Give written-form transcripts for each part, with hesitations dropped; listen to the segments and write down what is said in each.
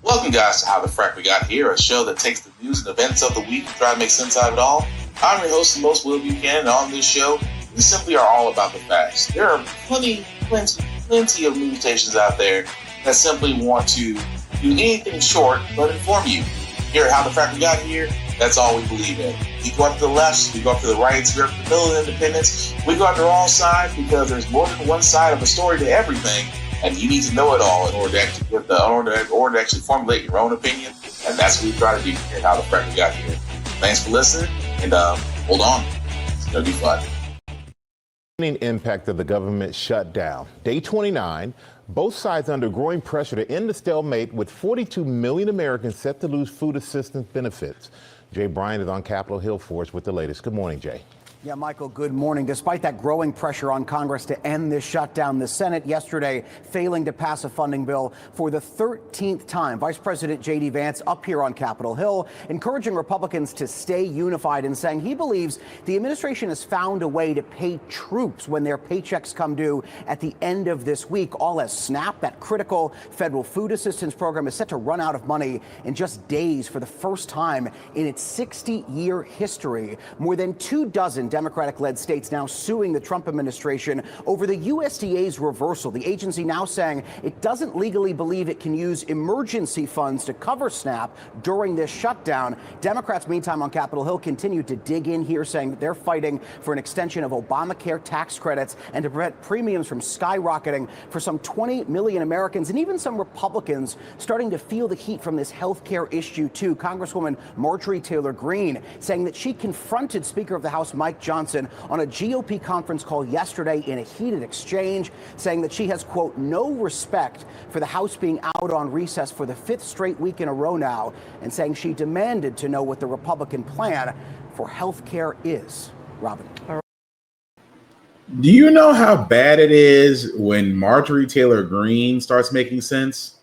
Welcome, guys, to How the Frack We Got Here, a show that takes the news and events of the week and try to make sense out of it all. I'm your host, the most Will Buchanan, and on this show, we simply are all about the facts. There are plenty of news stations out there that simply want to do anything short but inform you. Here at How the Frack We Got Here, that's all we believe in. We go up to the left, we go up to the right, we go up to the middle of independence, we go after all sides because there's more than one side of a story to everything. And you need to know it all in order to actually to actually formulate your own opinion. And that's what we try to do here at How the Frack We Got Here. Thanks for listening, and hold on. It's going to be fun. Impact of the government shutdown. Day 29, both sides under growing pressure to end the stalemate with 42 million Americans set to lose food assistance benefits. Jay Bryant is on Capitol Hill for us with the latest. Good morning, Jay. Yeah, Michael, good morning. Despite that growing pressure on Congress to end this shutdown, the Senate yesterday failing to pass a funding bill for the 13th time. Vice President J.D. Vance up here on Capitol Hill, encouraging Republicans to stay unified and saying he believes the administration has found a way to pay troops when their paychecks come due at the end of this week. All as SNAP, that critical federal food assistance program, is set to run out of money in just days for the first time in its 60-year history. More than 24 Democratic-led states now suing the Trump administration over the USDA's reversal. The agency now saying it doesn't legally believe it can use emergency funds to cover SNAP during this shutdown. Democrats, meantime, on Capitol Hill continue to dig in here, saying that they're fighting for an extension of Obamacare tax credits and to prevent premiums from skyrocketing for some 20 million Americans, and even some Republicans starting to feel the heat from this health care issue, too. Congresswoman Marjorie Taylor Greene saying that she confronted Speaker of the House Mike Johnson on a GOP conference call yesterday in a heated exchange, saying that she has, quote, no respect for the House being out on recess for the 5th straight week in a row now, and saying she demanded to know what the Republican plan for health care is. Robin. Do you know how bad it is when Marjorie Taylor Greene starts making sense?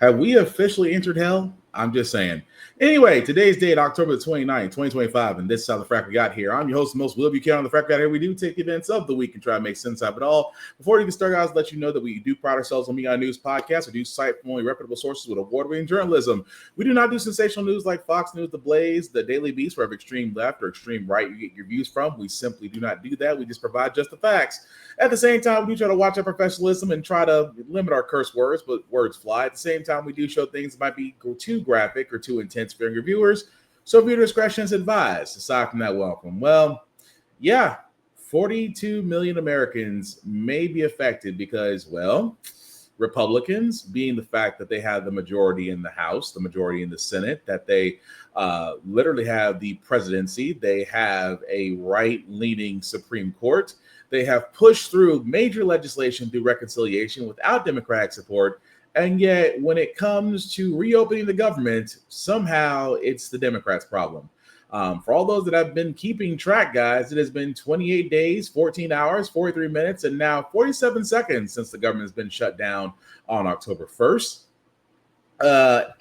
Have we officially entered hell? I'm just saying. Anyway, today's date, October the 29th, 2025, and this is How the Frack We Got Here. I'm your host, the most Will Buchanan on the Frack We Got Here. We do take events of the week and try to make sense of it all. Before we get started, guys, let you know that we do pride ourselves on being a news podcast. We do cite from only reputable sources with award-winning journalism. We do not do sensational news like Fox News, The Blaze, The Daily Beast, wherever extreme left or extreme right you get your views from. We simply do not do that. We just provide just the facts. At the same time, we do try to watch our professionalism and try to limit our curse words, but words fly. At the same time, we do show things that might be too graphic or too intense for your viewers. So viewer discretion is advised. Aside from that, welcome. Well, yeah, 42 million Americans may be affected because, well, Republicans, being the fact that they have the majority in the House, the majority in the Senate, that they literally have the presidency, they have a right-leaning Supreme Court, they have pushed through major legislation through reconciliation without Democratic support. And yet, when it comes to reopening the government, somehow it's the Democrats' problem. For all those that have been keeping track, guys, it has been 28 days, 14 hours, 43 minutes, and now 47 seconds since the government has been shut down on October 1st.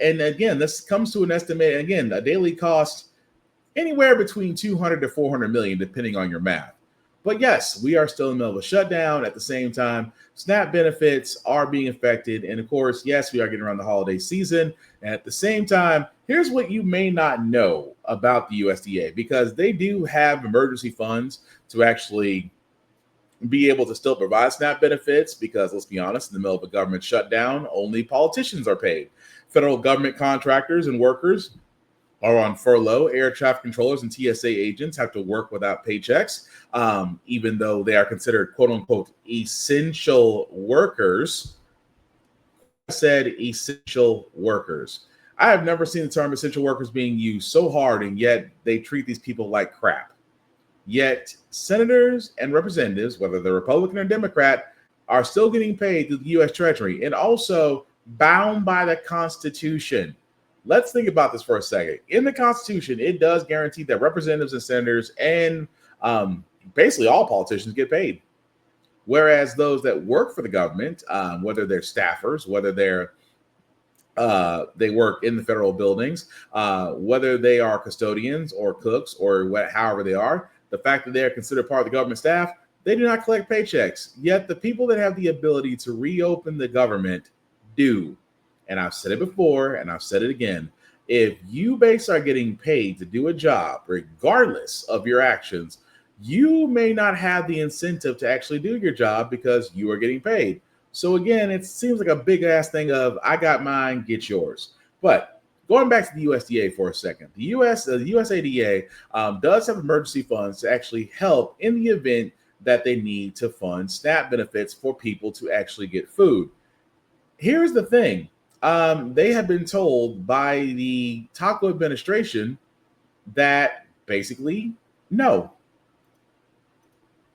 And again, this comes to an estimate, again, a daily cost anywhere between 200 to 400 million, depending on your math. But yes, we are still in the middle of a shutdown. At the same time, SNAP benefits are being affected. And of course, yes, we are getting around the holiday season. And at the same time, here's what you may not know about the USDA, because they do have emergency funds to actually be able to still provide SNAP benefits, because let's be honest, in the middle of a government shutdown, only politicians are paid. Federal government contractors and workers are on furlough. Air traffic controllers and TSA agents have to work without paychecks, even though they are considered quote unquote essential workers. I said essential workers. I have never seen the term essential workers being used so hard, and yet they treat these people like crap. Yet senators and representatives, whether they're Republican or Democrat, are still getting paid through the U.S. Treasury and also bound by the Constitution. Let's think about this for a second. In the Constitution, it does guarantee that representatives and senators and basically all politicians get paid. Whereas those that work for the government, whether they're staffers, whether they work in the federal buildings, whether they are custodians or cooks or however they are, the fact that they are considered part of the government staff, they do not collect paychecks. Yet the people that have the ability to reopen the government do. and I've said it before and I've said it again, if you basically are getting paid to do a job, regardless of your actions, you may not have the incentive to actually do your job because you are getting paid. So again, it seems like a big ass thing of I got mine, get yours. But going back to the USDA for a second, the USADA does have emergency funds to actually help in the event that they need to fund SNAP benefits for people to actually get food. Here's the thing. They have been told by the Taco administration that basically, no.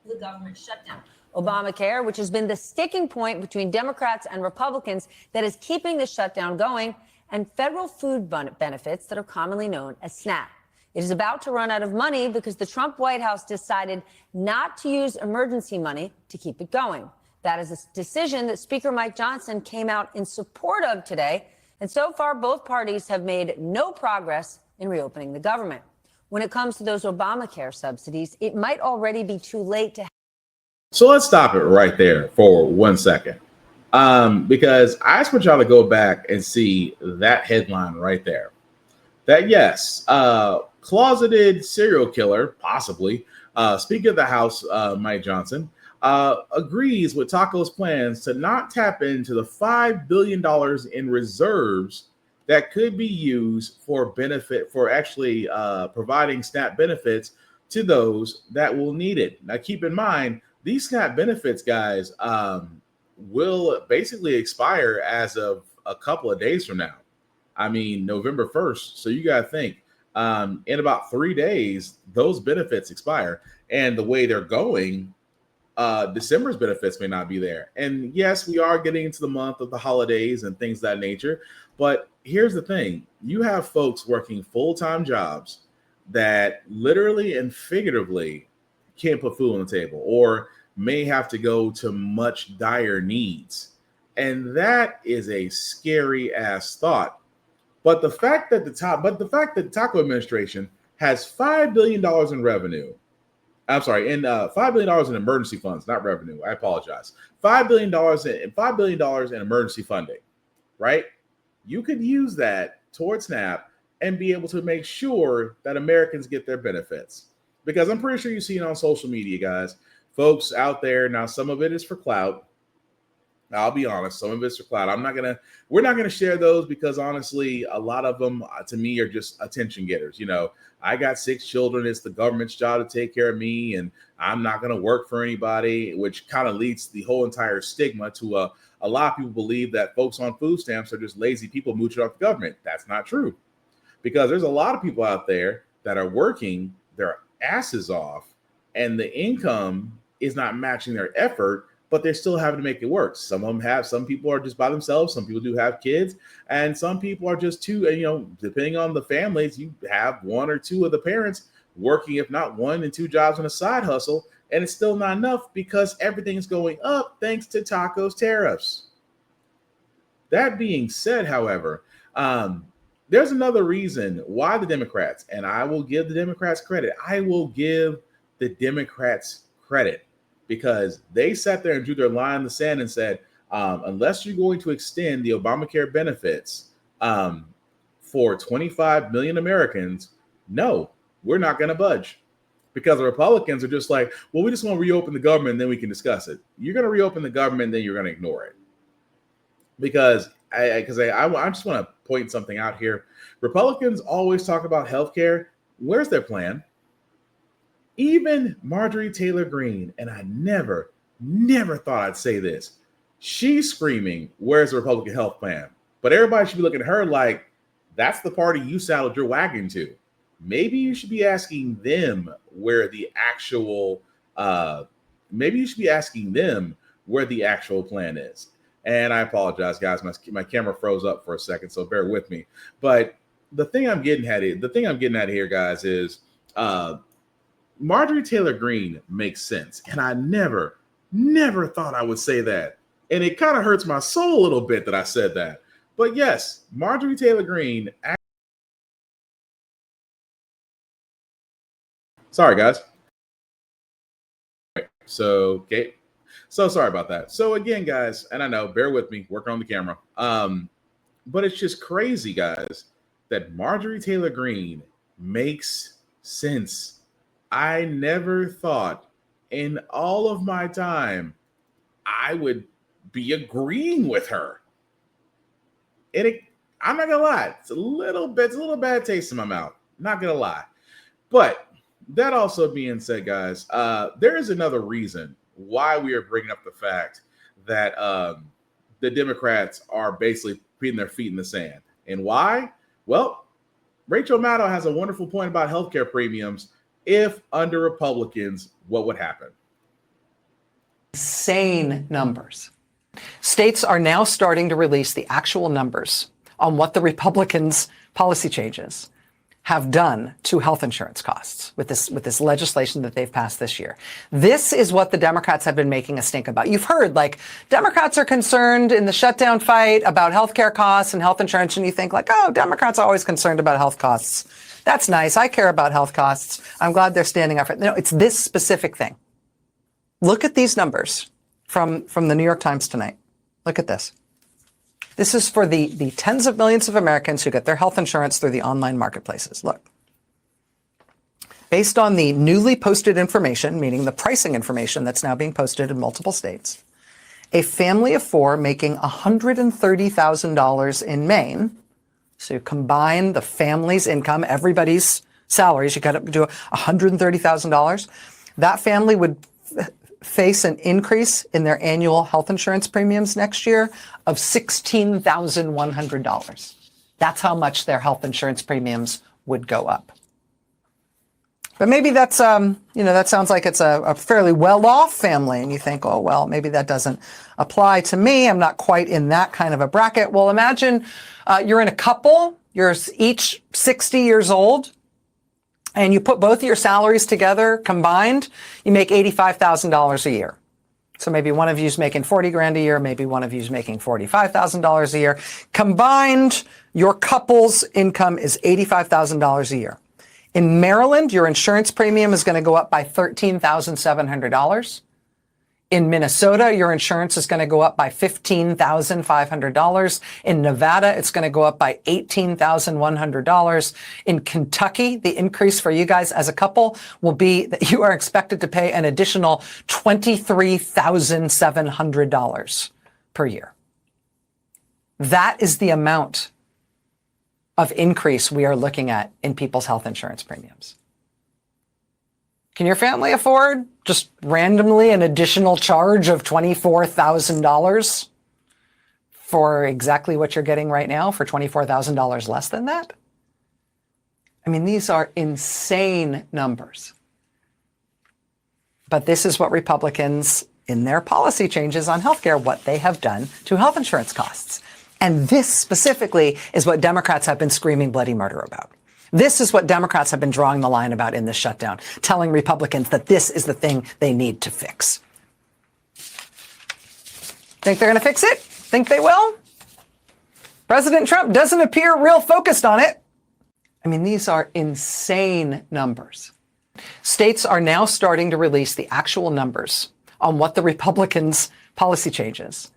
The government shutdown. Obamacare, which has been the sticking point between Democrats and Republicans that is keeping the shutdown going, and federal food benefits that are commonly known as SNAP. It is about to run out of money because the Trump White House decided not to use emergency money to keep it going. That is a decision that Speaker Mike Johnson came out in support of today. And so far, both parties have made no progress in reopening the government. When it comes to those Obamacare subsidies, it might already be too late to. So let's stop it right there for 1 second. Because I just want y'all to go back and see that headline right there. That yes, closeted serial killer, possibly, Speaker of the House, Mike Johnson, agrees with Taco's plans to not tap into the $5 billion in reserves that could be used for benefit for actually providing SNAP benefits to those that will need it. Now, keep in mind, these SNAP benefits, guys, will basically expire as of a couple of days from now. I mean, November 1st. So you got to think in about 3 days, those benefits expire. And the way they're going, December's benefits may not be there. And yes, we are getting into the month of the holidays and things of that nature. But here's the thing. You have folks working full-time jobs that literally and figuratively can't put food on the table or may have to go to much dire needs. And that is a scary ass thought. But the fact that the Taco administration has $5 billion in revenue, I'm sorry, in $5 billion in emergency funds, not revenue. I apologize. $5 billion in emergency funding, right? You could use that towards SNAP and be able to make sure that Americans get their benefits. Because I'm pretty sure you've seen on social media, guys, folks out there. Now, some of it is for clout. I'll be honest, some of it's for clout. We're not gonna share those because honestly, a lot of them to me are just attention getters. You know, I got 6 children. It's the government's job to take care of me, and I'm not gonna work for anybody, which kind of leads the whole entire stigma to a lot of people believe that folks on food stamps are just lazy people mooching off the government. That's not true, because there's a lot of people out there that are working their asses off, and the income is not matching their effort, but they're still having to make it work. Some people are just by themselves. Some people do have kids, and some people are just two, and, you know, depending on the families, you have 1 or 2 of the parents working, if not 1 and 2 jobs on a side hustle. And it's still not enough because everything's going up thanks to Taco's tariffs. That being said, however, there's another reason why the Democrats, and I will give the Democrats credit. I will give the Democrats credit. Because they sat there and drew their line in the sand and said, unless you're going to extend the Obamacare benefits for 25 million Americans, no, we're not going to budge. Because the Republicans are just like, well, we just want to reopen the government and then we can discuss it. You're going to reopen the government, then you're going to ignore it. Because I just want to point something out here. Republicans always talk about healthcare. Where's their plan? Even Marjorie Taylor Greene, and I never thought I'd say this, she's screaming, where's the Republican health plan? But everybody should be looking at her like, that's the party you saddled your wagon to. Maybe you should be asking them where the actual, plan is. And I apologize, guys. My camera froze up for a second, so bear with me. But the thing I'm getting at here, guys, is Marjorie Taylor Greene makes sense. And I never thought I would say that. And it kind of hurts my soul a little bit that I said that. But yes, Marjorie Taylor Greene. Sorry, guys. So sorry about that. So again, guys, and I know, bear with me, working on the camera. But it's just crazy, guys, that Marjorie Taylor Greene makes sense. I never thought in all of my time I would be agreeing with her. And I'm not gonna lie, it's a little bad taste in my mouth. Not gonna lie. But that also being said, guys, there is another reason why we are bringing up the fact that the Democrats are basically putting their feet in the sand. And why? Well, Rachel Maddow has a wonderful point about healthcare premiums. If under Republicans, what would happen? Insane numbers. States are now starting to release the actual numbers on what the Republicans' policy changes have done to health insurance costs with this legislation that they've passed this year. This is what the Democrats have been making a stink about. You've heard, like, Democrats are concerned in the shutdown fight about healthcare costs and health insurance, and you think, like, oh, Democrats are always concerned about health costs. That's nice. I care about health costs. I'm glad they're standing up for it. No, it's this specific thing. Look at these numbers from the New York Times tonight. Look at this. This is for the tens of millions of Americans who get their health insurance through the online marketplaces. Look. Based on the newly posted information, meaning the pricing information that's now being posted in multiple states, a family of four making $130,000 in Maine, so you combine the family's income, everybody's salaries, you got to do $130,000, that family would face an increase in their annual health insurance premiums next year of $16,100. That's how much their health insurance premiums would go up. But maybe that's, that sounds like it's a fairly well-off family. And you think, oh, well, maybe that doesn't apply to me. I'm not quite in that kind of a bracket. Well, imagine you're in a couple, you're each 60 years old, and you put both of your salaries together combined, you make $85,000 a year. So maybe one of you's making 40 grand a year, maybe one of you's making $45,000 a year. Combined, your couple's income is $85,000 a year. In Maryland, your insurance premium is going to go up by $13,700. In Minnesota, your insurance is going to go up by $15,500. In Nevada, it's going to go up by $18,100. In Kentucky, the increase for you guys as a couple will be that you are expected to pay an additional $23,700 per year. That is the amount of increase we are looking at in people's health insurance premiums. Can your family afford just randomly an additional charge of $24,000 for exactly what you're getting right now, for $24,000 less than that? I mean, these are insane numbers. But this is what Republicans, in their policy changes on healthcare, what they have done to health insurance costs. And this specifically is what Democrats have been screaming bloody murder about. This is what Democrats have been drawing the line about in this shutdown, telling Republicans that this is the thing they need to fix. Think they're going to fix it? Think they will? President Trump doesn't appear real focused on it. I mean, these are insane numbers. States are now starting to release the actual numbers on what the Republicans' policy changes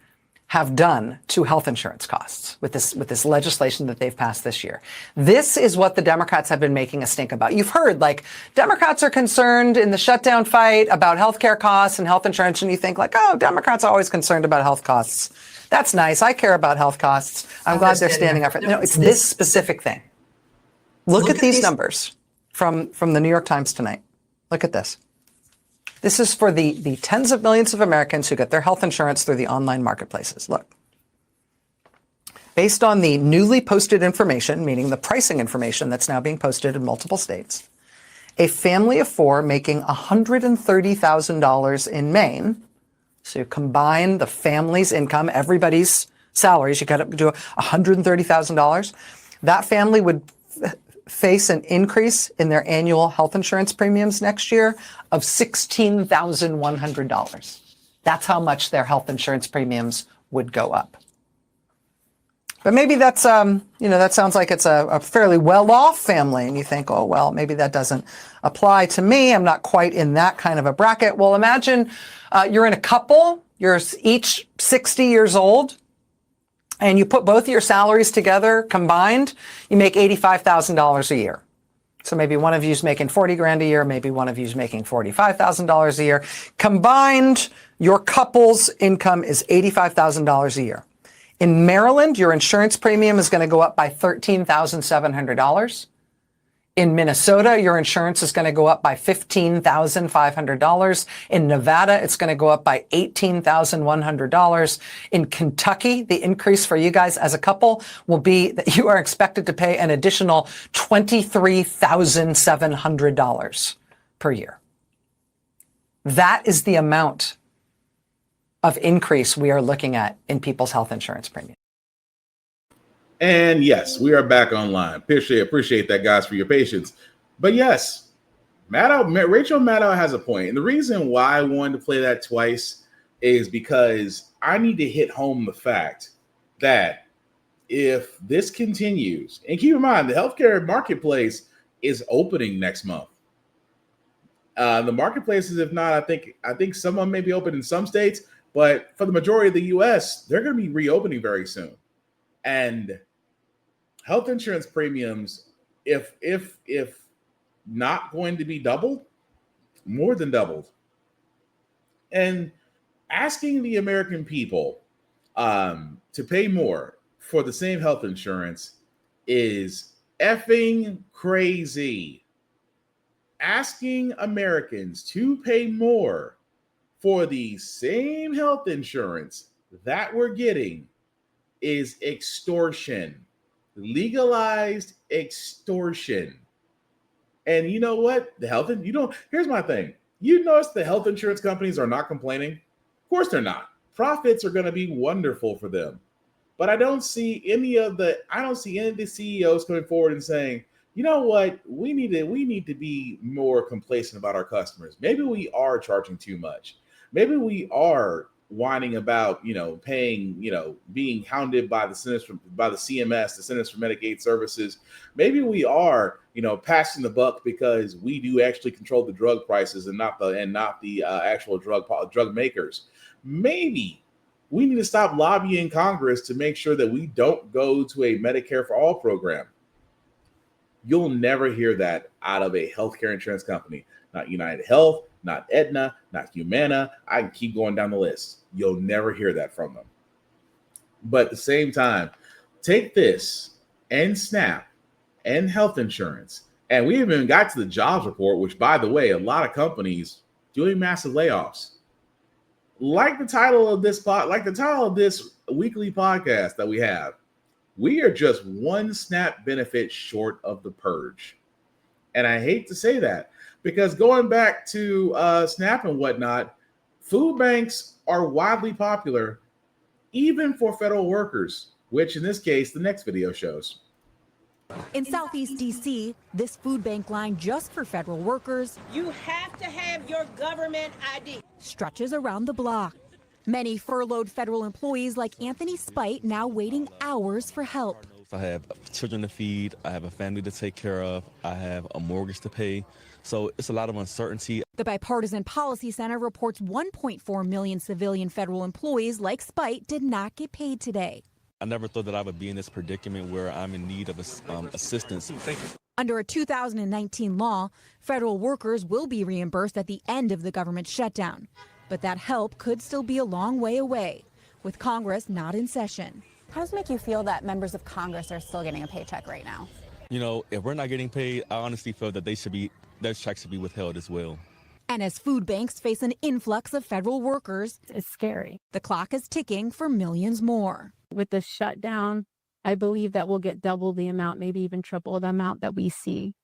have done to health insurance costs with this legislation that they've passed this year. This is what the Democrats have been making a stink about. You've heard, like, Democrats are concerned in the shutdown fight about healthcare costs and health insurance, and you think, like, oh, Democrats are always concerned about health costs. That's nice. I care about health costs. I'm glad they're standing up for it. No, it's this specific thing. Look at these numbers from the New York Times tonight. Look at this. This is for the tens of millions of Americans who get their health insurance through the online marketplaces. Look. Based on the newly posted information, meaning the pricing information that's now being posted in multiple states, a family of four making $130,000 in Maine, so you combine the family's income, everybody's salaries, you got to do $130,000, that family would face an increase in their annual health insurance premiums next year of $16,100. That's how much their health insurance premiums would go up. But maybe that's, that sounds like it's a fairly well-off family. And you think, oh, well, maybe that doesn't apply to me. I'm not quite in that kind of a bracket. Well, imagine you're in a couple, you're each 60 years old, and you put both of your salaries together combined, you make $85,000 a year. So maybe one of you's making 40 grand a year, maybe one of you's making $45,000 a year. Combined, your couple's income is $85,000 a year. In Maryland, your insurance premium is going to go up by $13,700. In Minnesota, your insurance is going to go up by $15,500. In Nevada, it's going to go up by $18,100. In Kentucky, the increase for you guys as a couple will be that you are expected to pay an additional $23,700 per year. That is the amount of increase we are looking at in people's health insurance premium. And yes, we are back online. Appreciate that, guys, for your patience. But yes, Rachel Maddow has a point. And the reason why I wanted to play that twice is because I need to hit home the fact that if this continues, and keep in mind, the healthcare marketplace is opening next month. The marketplaces, if not, I think someone may be open in some states, but for the majority of the U.S., they're going to be reopening very soon. And health insurance premiums, if not going to be doubled, more than doubled. And asking the American people to pay more for the same health insurance is effing crazy. Asking Americans to pay more for the same health insurance that we're getting is extortion. Legalized extortion. And you know what? Here's my thing. You notice the health insurance companies are not complaining? Of course they're not. Profits are going to be wonderful for them. But I don't see any of the CEOs coming forward and saying, you know what, we need to be more complacent about our customers. Maybe we are charging too much. Maybe we are whining about, paying, being hounded by the CMS, the Centers for Medicaid Services. Maybe we are, passing the buck because we do actually control the drug prices and not the actual drug makers. Maybe we need to stop lobbying Congress to make sure that we don't go to a Medicare for All program. You'll never hear that out of a healthcare insurance company. Not United Health, not Aetna, not Humana. I can keep going down the list. You'll never hear that from them. But at the same time, take this and SNAP and health insurance. And we haven't even got to the jobs report, which, by the way, a lot of companies doing massive layoffs. Like the title of this weekly podcast that we have, we are just one SNAP benefit short of the purge. And I hate to say that, because going back to SNAP and whatnot, food banks are widely popular, even for federal workers, which in this case, the next video shows. In Southeast D.C., this food bank line just for federal workers, you have to have your government ID, stretches around the block. Many furloughed federal employees like Anthony Spite now waiting hours for help. I have children to feed, I have a family to take care of, I have a mortgage to pay. So it's a lot of uncertainty. The Bipartisan Policy Center reports 1.4 million civilian federal employees like Spite did not get paid today. I never thought that I would be in this predicament where I'm in need of assistance. Under a 2019 law, federal workers will be reimbursed at the end of the government shutdown. But that help could still be a long way away, with Congress not in session. How does it make you feel that members of Congress are still getting a paycheck right now? If we're not getting paid, I honestly feel that their checks should be withheld as well. And as food banks face an influx of federal workers, it's scary. The clock is ticking for millions more. With the shutdown, I believe that we'll get double the amount, maybe even triple the amount that we see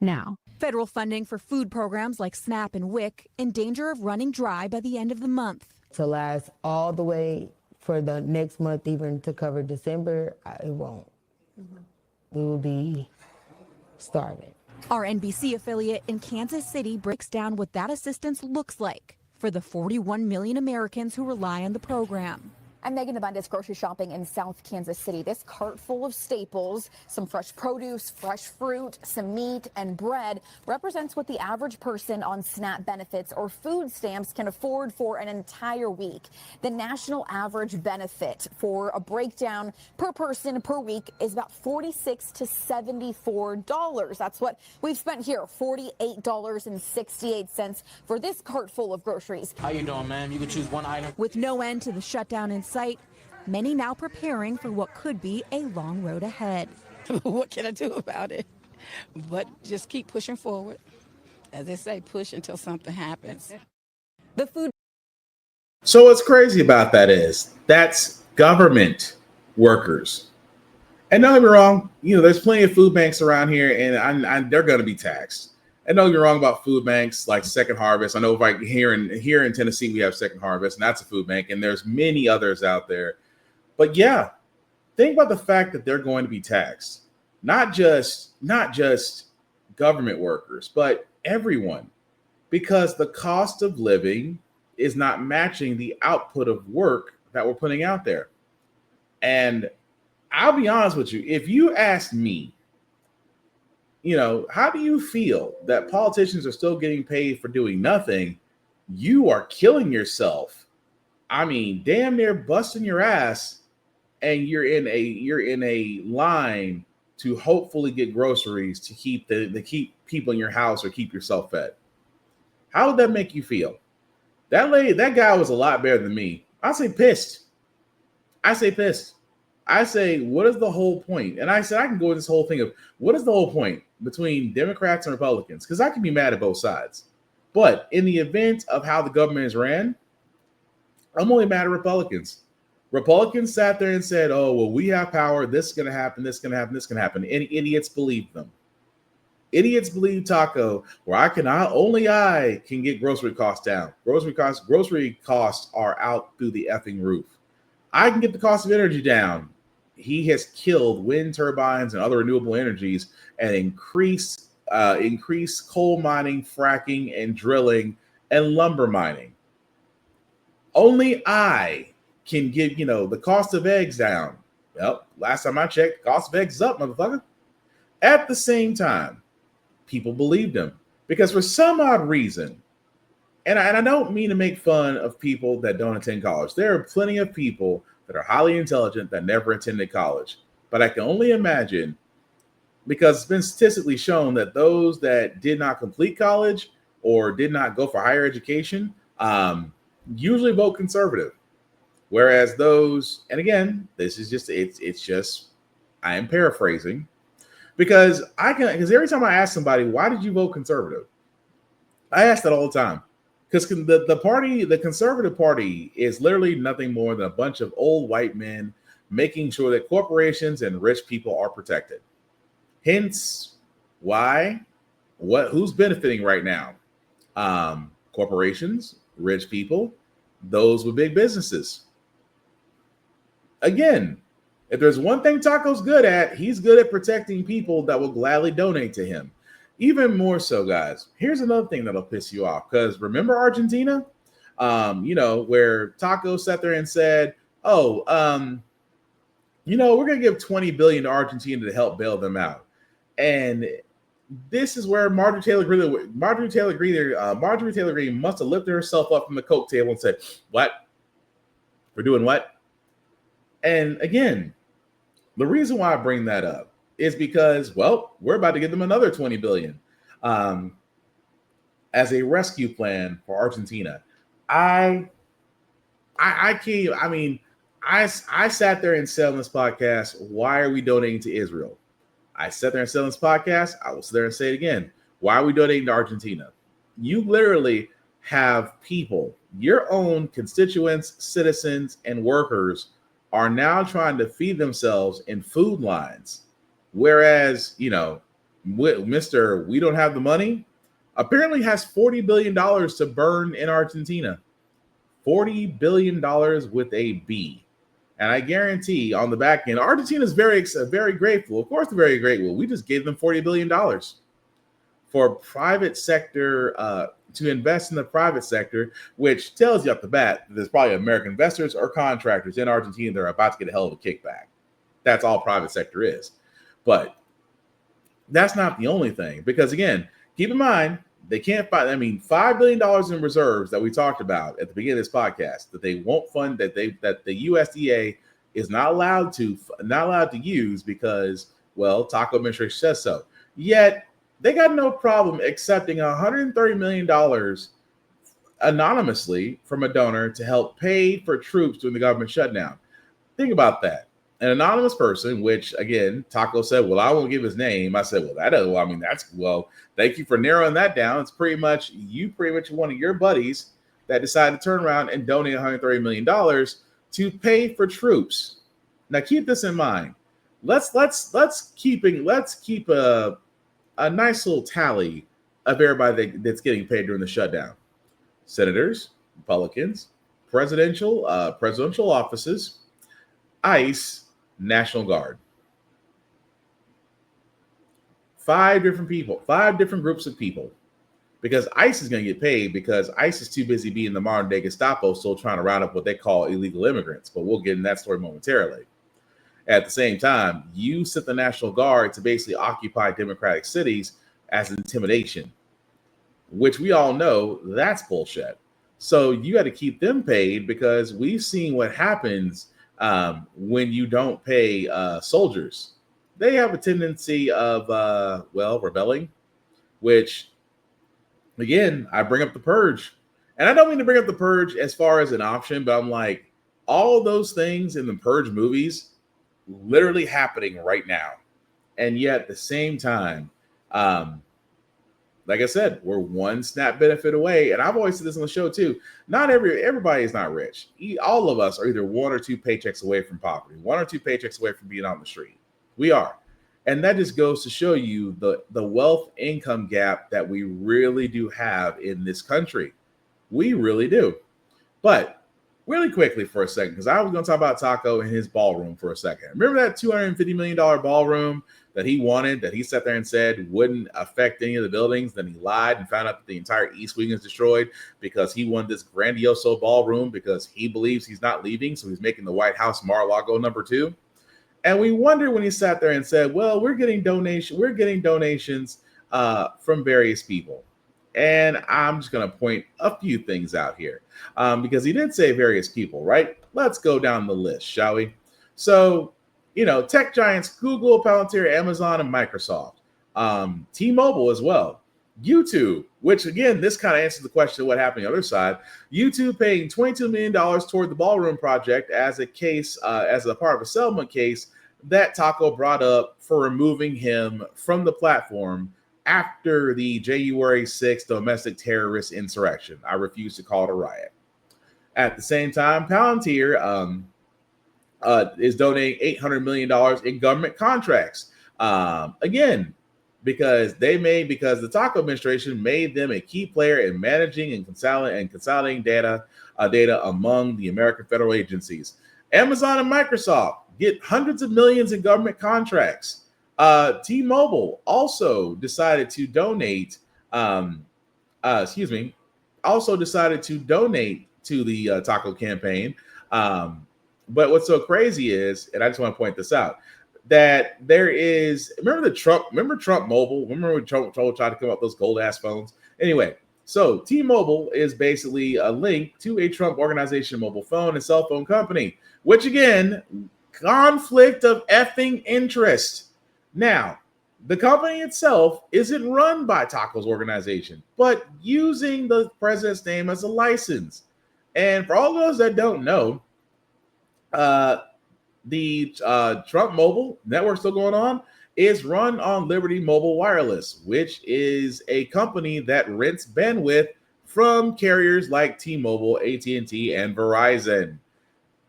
now. Federal funding for food programs like SNAP and WIC in danger of running dry by the end of the month. To last all the way for the next month, even to cover December, it won't. We will be starving. Our NBC affiliate in Kansas City breaks down what that assistance looks like for the 41 million Americans who rely on the program. I'm Megan Abundis, grocery shopping in South Kansas City. This cart full of staples, some fresh produce, fresh fruit, some meat, and bread represents what the average person on SNAP benefits or food stamps can afford for an entire week. The national average benefit for a breakdown per person per week is about $46 to $74. That's what we've spent here, $48.68 for this cart full of groceries. How you doing, ma'am? You can choose one item. With no end to the shutdown in sight, many now preparing for what could be a long road ahead. What can I do about it? But just keep pushing forward. As they say, push until something happens. The food. So what's crazy about that is that's government workers. And don't get me wrong, there's plenty of food banks around here, and they're going to be taxed. And don't get me wrong about food banks like Second Harvest. I know here in Tennessee we have Second Harvest, and that's a food bank, and there's many others out there. But yeah, think about the fact that they're going to be taxed. Not just government workers, but everyone, because the cost of living is not matching the output of work that we're putting out there. And I'll be honest with you, if you asked me, how do you feel that politicians are still getting paid for doing nothing? You are killing yourself. I mean, damn near busting your ass, and you're in a line to hopefully get groceries to keep keep people in your house or keep yourself fed. How would that make you feel? That guy was a lot better than me. I say pissed. I say, what is the whole point? And I said, I can go with this whole thing of what is the whole point between Democrats and Republicans? Because I can be mad at both sides. But in the event of how the government is ran, I'm only mad at Republicans. Republicans sat there and said, oh, well, we have power. This is going to happen. This is going to happen. This is going to happen. And idiots believed them. Idiots believe Taco, where only I can get grocery costs down. Grocery costs are out through the effing roof. I can get the cost of energy down. He has killed wind turbines and other renewable energies and increased coal mining, fracking, and drilling and lumber mining. Only I can get, the cost of eggs down. Yep, last time I checked, the cost of eggs is up, motherfucker. At the same time, people believed him because for some odd reason, and I don't mean to make fun of people that don't attend college. There are plenty of people that are highly intelligent that never attended college. But I can only imagine, because it's been statistically shown that those that did not complete college or did not go for higher education usually vote conservative. Whereas those, and again, this is just, it's just, I am paraphrasing, because every time I ask somebody, why did you vote conservative? I ask that all the time. Because the Conservative Party is literally nothing more than a bunch of old white men making sure that corporations and rich people are protected. Hence, why? Who's benefiting right now? Corporations, rich people, those with big businesses. Again, if there's one thing Taco's good at, he's good at protecting people that will gladly donate to him. Even more so, guys, here's another thing that'll piss you off. Because remember Argentina? Where Taco sat there and said, we're going to give $20 billion to Argentina to help bail them out. And this is where Marjorie Taylor Greene must have lifted herself up from the Coke table and said, what? We're doing what? And again, the reason why I bring that up is because, we're about to give them another $20 billion as a rescue plan for Argentina. I sat there and said on this podcast, why are we donating to Israel? I sat there and said on this podcast, I will sit there and say it again. Why are we donating to Argentina? You literally have people, your own constituents, citizens, and workers are now trying to feed themselves in food lines. Whereas, Mr. We don't have the money apparently has $40 billion to burn in Argentina. $40 billion with a B. And I guarantee on the back end, Argentina is very, very grateful. Of course, they're very grateful. We just gave them $40 billion. $40 for private sector to invest in the private sector, which tells you off the bat that there's probably American investors or contractors in Argentina that are about to get a hell of a kickback. That's all private sector is. But that's not the only thing, because again, keep in mind, they can't find, I mean, $5 billion in reserves that we talked about at the beginning of this podcast that they won't fund, that the USDA is not allowed to use because, well, Taco administration says so. Yet they got no problem accepting $130 million anonymously from a donor to help pay for troops during the government shutdown. Think about that. An anonymous person, which again, Taco said, well, I won't give his name. I said, well, that doesn't, well, I mean, that's, well, thank you for narrowing that down. It's pretty much one of your buddies that decided to turn around and donate $130 million to pay for troops. Now keep this in mind. Let's keep a nice little tally of everybody that's getting paid during the shutdown. Senators, Republicans, presidential offices, ICE, National Guard. 5 different people, 5 different groups of people. Because ICE is going to get paid because ICE is too busy being the modern day Gestapo, still trying to round up what they call illegal immigrants. But we'll get in that story momentarily. At the same time, you sent the National Guard to basically occupy democratic cities as intimidation, which we all know that's bullshit. So you got to keep them paid, because we've seen what happens when you don't pay soldiers. They have a tendency of, rebelling, which, again, I bring up the Purge. And I don't mean to bring up the Purge as far as an option, but I'm like, all those things in the Purge movies literally happening right now. And yet at the same time, like I said, we're one SNAP benefit away. And I've always said this on the show too. Not everybody is not rich. All of us are either 1 or 2 paychecks away from poverty, 1 or 2 paychecks away from being on the street. We are. And that just goes to show you the wealth income gap that we really do have in this country. We really do. But really quickly for a second, because I was going to talk about Taco and his ballroom for a second. Remember that $250 million ballroom that he wanted, that he sat there and said wouldn't affect any of the buildings? Then he lied and found out that the entire East Wing is destroyed because he wanted this grandioso ballroom because he believes he's not leaving. So he's making the White House Mar-a-Lago number 2. And we wonder when he sat there and said, well, we're getting donations from various people. And I'm just going to point a few things out here because he did say various people, right? Let's go down the list, shall we? So, tech giants, Google, Palantir, Amazon, and Microsoft. T-Mobile as well. YouTube, which again, this kind of answers the question of what happened on the other side. YouTube paying $22 million toward the Ballroom project as a case, as a part of a settlement case that Taco brought up for removing him from the platform after the January 6th domestic terrorist insurrection. I refuse to call it a riot. At the same time, Palantir is donating $800 million in government contracts. Again, because the Taco administration made them a key player in managing and consolidating data among the American federal agencies. Amazon and Microsoft get hundreds of millions in government contracts. T-Mobile also decided to donate. Also decided to donate to the Taco campaign. But what's so crazy is, and I just want to point this out, that there is, remember Trump Mobile? Remember when Trump tried to come up with those gold ass phones? Anyway, so T-Mobile is basically a link to a Trump organization mobile phone and cell phone company, which again, conflict of effing interest. Now, the company itself isn't run by Taco's organization, but using the president's name as a license. And for all those that don't know, the Trump Mobile network still going on is run on Liberty Mobile Wireless, which is a company that rents bandwidth from carriers like T-Mobile, AT&T, and Verizon.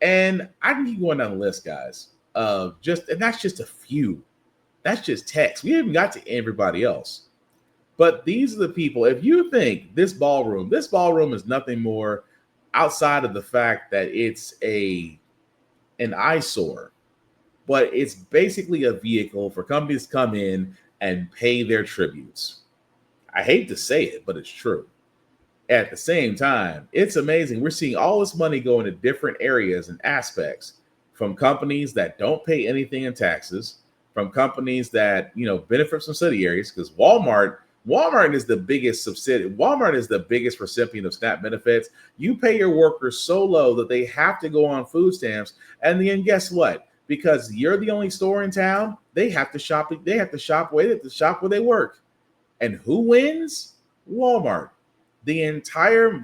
And I can keep going down the list, guys. And that's just a few. That's just text. We haven't got to everybody else. But these are the people. If you think this ballroom is nothing more outside of the fact that it's an eyesore, but it's basically a vehicle for companies to come in and pay their tributes. I hate to say it, but it's true. At the same time, it's amazing. We're seeing all this money go into different areas and aspects, from companies that don't pay anything in taxes, from companies that, benefit from subsidiaries, because Walmart is the biggest subsidiary. Walmart is the biggest recipient of SNAP benefits. You pay your workers so low that they have to go on food stamps. And then guess what? Because you're the only store in town, they have to shop. They have to shop where they work. And who wins? Walmart. The entire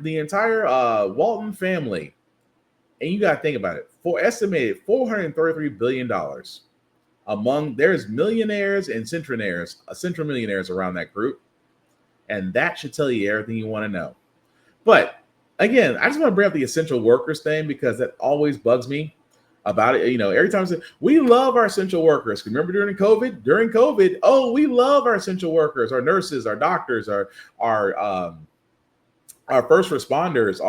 Walton family, and you got to think about it, for estimated $433 billion. There's millionaires and central millionaires around that group, and that should tell you everything you want to know. But again, I just want to bring up the essential workers thing because that always bugs me about it. Every time I say we love our essential workers. Remember during COVID, oh, we love our essential workers, our nurses, our doctors, our first responders,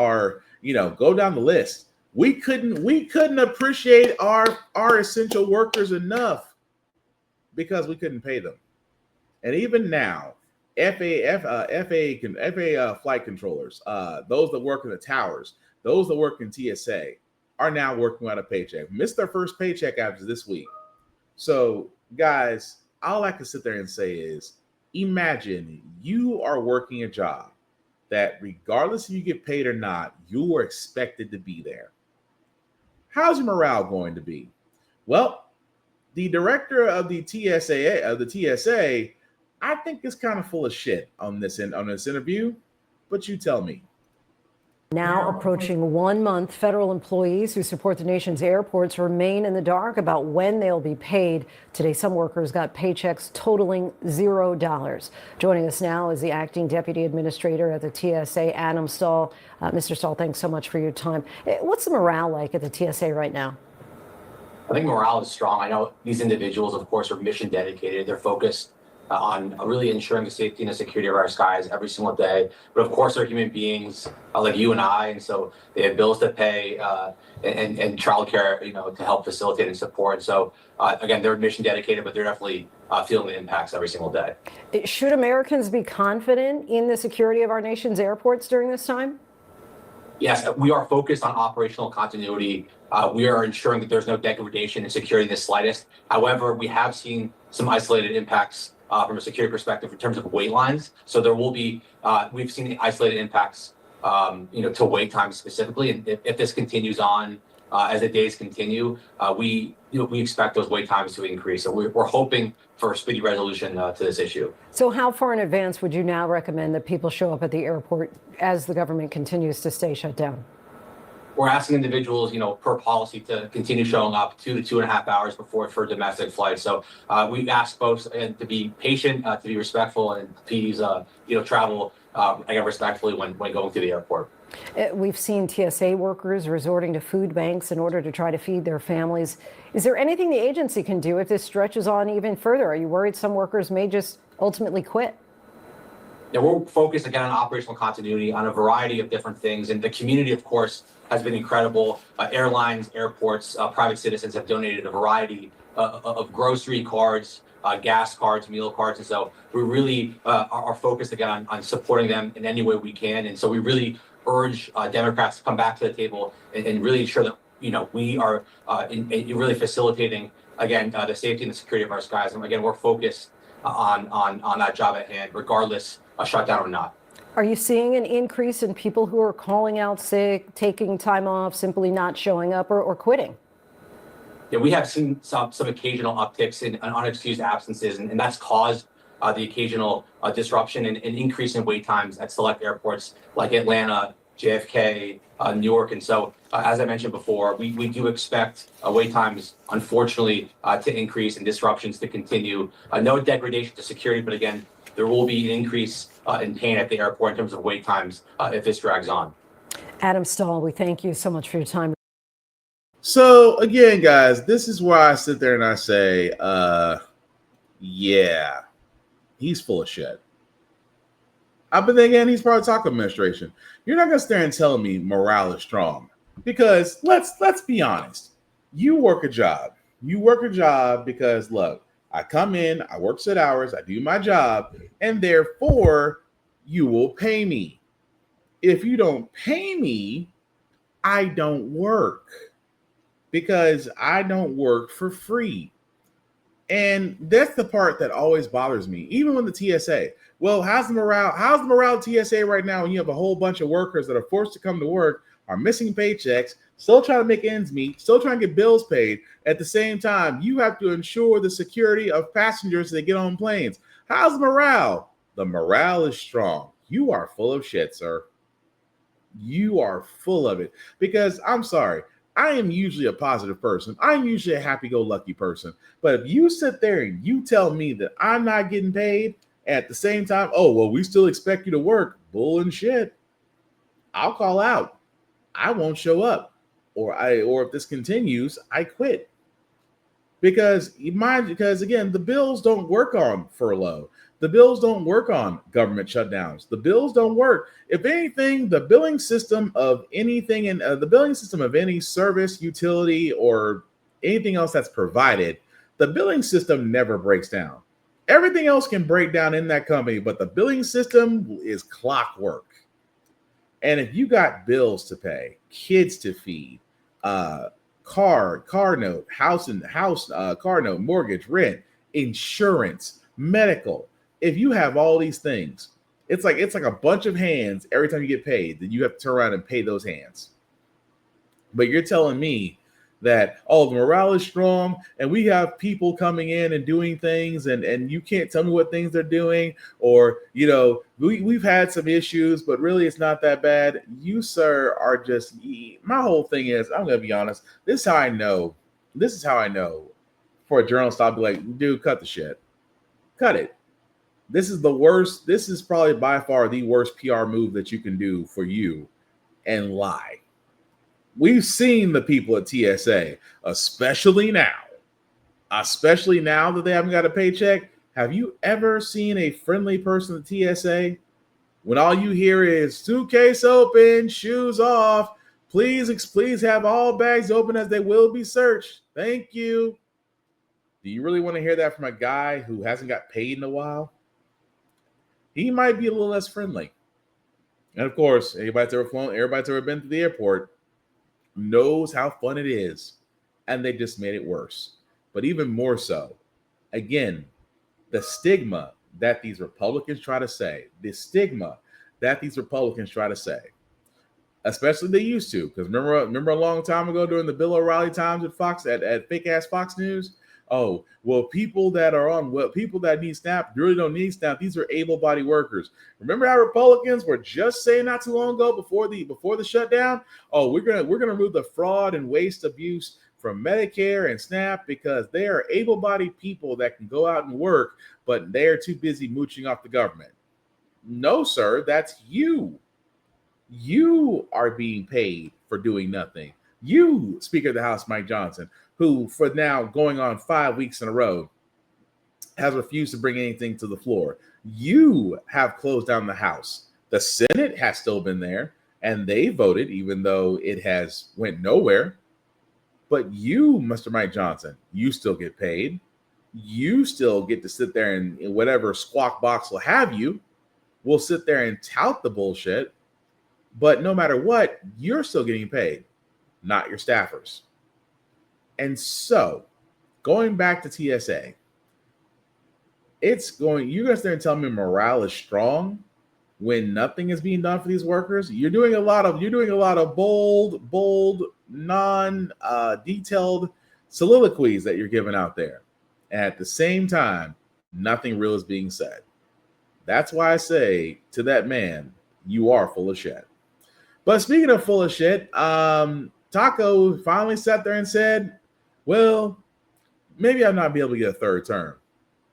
go down the list. We couldn't appreciate our essential workers enough because we couldn't pay them. And even now, FAA flight controllers, those that work in the towers, those that work in TSA, are now working on a paycheck. Missed their first paycheck after this week. So, guys, all I can sit there and say is, imagine you are working a job that regardless if you get paid or not, you are expected to be there. How's your morale going to be? Well, the director of the TSA, I think is kind of full of shit on this interview, but you tell me. Now approaching 1 month, federal employees who support the nation's airports remain in the dark about when they'll be paid. Today, some workers got paychecks totaling $0. Joining us now is the acting deputy administrator at the TSA, Adam Stahl. Mr. Stahl, thanks so much for your time. What's the morale like at the TSA right now? I think morale is strong. I know these individuals, of course, are mission dedicated. They're focused on really ensuring the safety and the security of our skies every single day. But of course, they're human beings like you and I, and so they have bills to pay and childcare, to help facilitate and support. So again, they're mission dedicated, but they're definitely feeling the impacts every single day. Should Americans be confident in the security of our nation's airports during this time? Yes, we are focused on operational continuity. We are ensuring that there's no degradation in security in the slightest. However, we have seen some isolated impacts from a security perspective in terms of wait lines. So there will be, we've seen isolated impacts, to wait times specifically. And if this continues on as the days continue, we expect those wait times to increase. So we're hoping for a speedy resolution to this issue. So how far in advance would you now recommend that people show up at the airport as the government continues to stay shut down? We're asking individuals, per policy, to continue showing up 2 to 2.5 hours before for domestic flights. So we ask folks to be patient, to be respectful, and please, travel again respectfully when going to the airport. We've seen TSA workers resorting to food banks in order to try to feed their families. Is there anything the agency can do if this stretches on even further? Are you worried some workers may just ultimately quit? Yeah, we're focused again on operational continuity on a variety of different things, and the community, of course, has been incredible. Airlines, airports, private citizens have donated a variety of grocery cards, gas cards, meal cards, and so we really are focused again on supporting them in any way we can. And so we really urge Democrats to come back to the table and really ensure that we are in really facilitating again the safety and the security of our skies. And again, we're focused on that job at hand, regardless of shutdown or not. Are you seeing an increase in people who are calling out sick, taking time off, simply not showing up, or quitting? Yeah, we have seen some occasional upticks in unexcused absences, and that's caused the occasional disruption and increase in wait times at select airports like Atlanta, JFK, New York. And so, as I mentioned before, we do expect wait times, unfortunately, to increase and disruptions to continue. No degradation to security, but again, there will be an increase in pain at the airport in terms of wait times if this drags on. Adam Stahl, we thank you so much for your time. So again, guys, this is where I sit there and I say, yeah, he's full of shit. But then again, he's part of the taco administration. You're not gonna sit there and tell me morale is strong, because let's be honest. You work a job. You work a job because look, I come in, I work 6 hours, I do my job, and therefore you will pay me. If you don't pay me, I don't work, because I don't work for free. And that's the part that always bothers me, even when the TSA. Well, how's the morale of TSA right now when you have a whole bunch of workers that are forced to come to work, are missing paychecks, still trying to make ends meet, still trying to get bills paid. At the same time, you have to ensure the security of passengers as they get on planes. How's the morale? The morale is strong. You are full of shit, sir. You are full of it. Because I'm sorry, I am usually a positive person. I'm usually a happy-go-lucky person. But if you sit there and you tell me that I'm not getting paid, at the same time, oh, well, we still expect you to work. Bull and shit. I'll call out. I won't show up. Or if this continues, I quit. Because again, the bills don't work on furlough. The bills don't work on government shutdowns. The bills don't work. If anything, the billing system of anything and the billing system of any service, utility, or anything else that's provided, the billing system never breaks down. Everything else can break down in that company, but the billing system is clockwork. And if you got bills to pay, kids to feed, car note, house car note, mortgage, rent, insurance, medical. If you have all these things, it's like a bunch of hands every time you get paid, then you have to turn around and pay those hands. But you're telling me that, oh, the morale is strong and we have people coming in and doing things and you can't tell me what things they're doing, or, you know, we've had some issues, but really it's not that bad. You, sir, are just, my whole thing is, I'm going to be honest, this is how I know for a journalist, I'll be like, dude, cut the shit. Cut it. This is the worst. This is probably by far the worst PR move that you can do for you, and lie. We've seen the people at TSA, especially now that they haven't got a paycheck. Have you ever seen a friendly person at TSA when all you hear is suitcase open, shoes off, please have all bags open as they will be searched. Thank you. Do you really want to hear that from a guy who hasn't got paid in a while? He might be a little less friendly. And of course, everybody's ever been to the airport knows how fun it is, and they just made it worse. But even more so, again, the stigma that these Republicans try to say, especially they used to, because remember a long time ago during the Bill O'Reilly times at Fox, at fake ass Fox News, oh, well, people that need SNAP really don't need SNAP. These are able-bodied workers. Remember how Republicans were just saying not too long ago before the shutdown? Oh, we're gonna remove the fraud and waste abuse from Medicare and SNAP because they are able-bodied people that can go out and work, but they're too busy mooching off the government. No, sir, that's you. You are being paid for doing nothing. You, Speaker of the House, Mike Johnson, who for now going on 5 weeks in a row has refused to bring anything to the floor. You have closed down the House. The Senate has still been there, and they voted, even though it has went nowhere. But you, Mr. Mike Johnson, you still get paid. You still get to sit there and whatever squawk box will have you, will sit there and tout the bullshit. But no matter what, you're still getting paid, not your staffers. And so, going back to TSA, you're going to sit there and tell me morale is strong when nothing is being done for these workers. You're doing a lot of bold, non-detailed soliloquies that you're giving out there. And at the same time, nothing real is being said. That's why I say to that man, you are full of shit. But speaking of full of shit, Taco finally sat there and said, well, maybe I'll not be able to get a third term.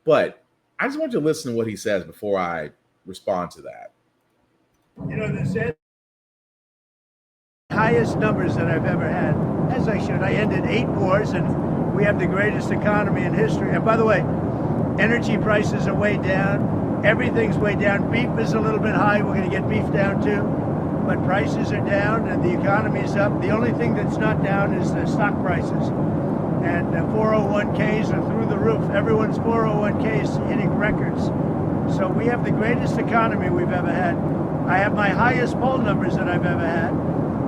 But I just want you to listen to what he says before I respond to that. You know, they said highest numbers that I've ever had, as I should. I ended 8 wars, and we have the greatest economy in history. And by the way, energy prices are way down. Everything's way down. Beef is a little bit high. We're going to get beef down too. But prices are down and the economy is up. The only thing that's not down is the stock prices. And 401ks are through the roof. Everyone's 401ks hitting records. So we have the greatest economy we've ever had. I have my highest poll numbers that I've ever had.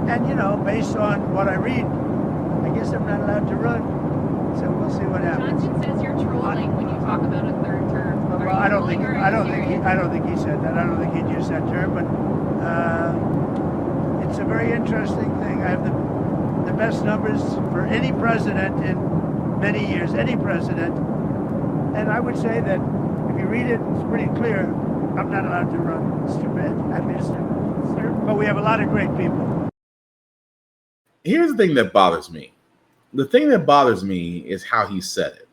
And, you know, based on what I read, I guess I'm not allowed to run. So we'll see what happens. Johnson says you're trolling when you talk about a third term. Well, I don't think he said that. I don't think he'd use that term, but it's a very interesting thing. I have the best numbers for any president in many years, any president. And I would say that if you read it, it's pretty clear. I'm not allowed to run. It's too bad. I missed it. But we have a lot of great people. Here's the thing that bothers me. The thing that bothers me is how he said it.